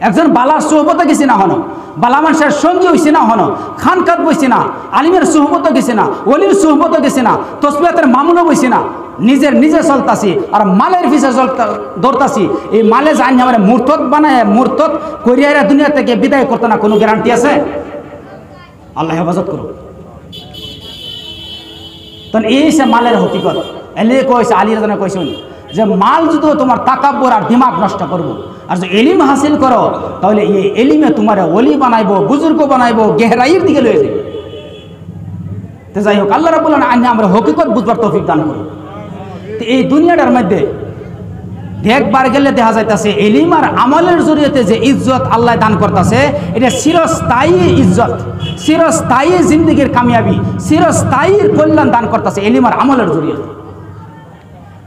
একজন বালার সুহবতে গেছি না হনো, বালা মানুষের সঙ্গী হইছে না হনো, খানকাত বইছে না, আলিমের সুহবতে গেছে না, ওলির সুহবতে গেছে না, তসবিহাতের মামুনও বইছে না, নিজে চলতাছি আর মালের পিছে দৌড়তাছি। এই মালে জানি আমার মূর্তত বানায় মূর্তত করিয়ারা দুনিয়া থেকে বিদায় করতে না কোনো গ্যারান্টি আছে? আল্লাহ হেফাজত করুন। তখন এই সে মালের হকিকত। এলে কইছে আলী রাদিয়াল্লাহু আনহু কইছেন যে মাল যদি তোমার তাকাব্বুর আর দিমাগ নষ্ট করবো, আর যদি এলিম হাসিল করো তাহলে এই এলিমে তোমার ওলি বানাইবো, বুজুর্গ বানাইবো, গেহরাইয়ের দিকে লয়ে যাবে। তো যাই হোক, আল্লাহ রাব্বুল আলামিন আমরা হকিকত বুঝবার তৌফিক দান করুন। তো এই দুনিয়াটার মধ্যে দেখবার গেলে দেখা যাইতেছে এলিম আর আমলের জরিয়তে যে ইজ্জত আল্লাহ দান করতেছে এটা চিরস্থায়ী ইজ্জত, চিরস্থায়ী জিন্দেগির কামিয়াবি, চিরস্থায়ী কল্যাণ দান করতেছে এলিম আর আমলের জরিয়তে।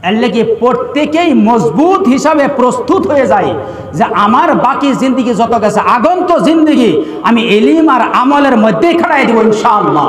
এর লেগে প্রত্যেকেই মজবুত হিসাবে প্রস্তুত হয়ে যায় যে আমার বাকি জিন্দেগি যত গেছে আগন্ত জিন্দেগি আমি এলিম আর আমলের মধ্যেই খাড়াই দিব ইনশাআল্লাহ।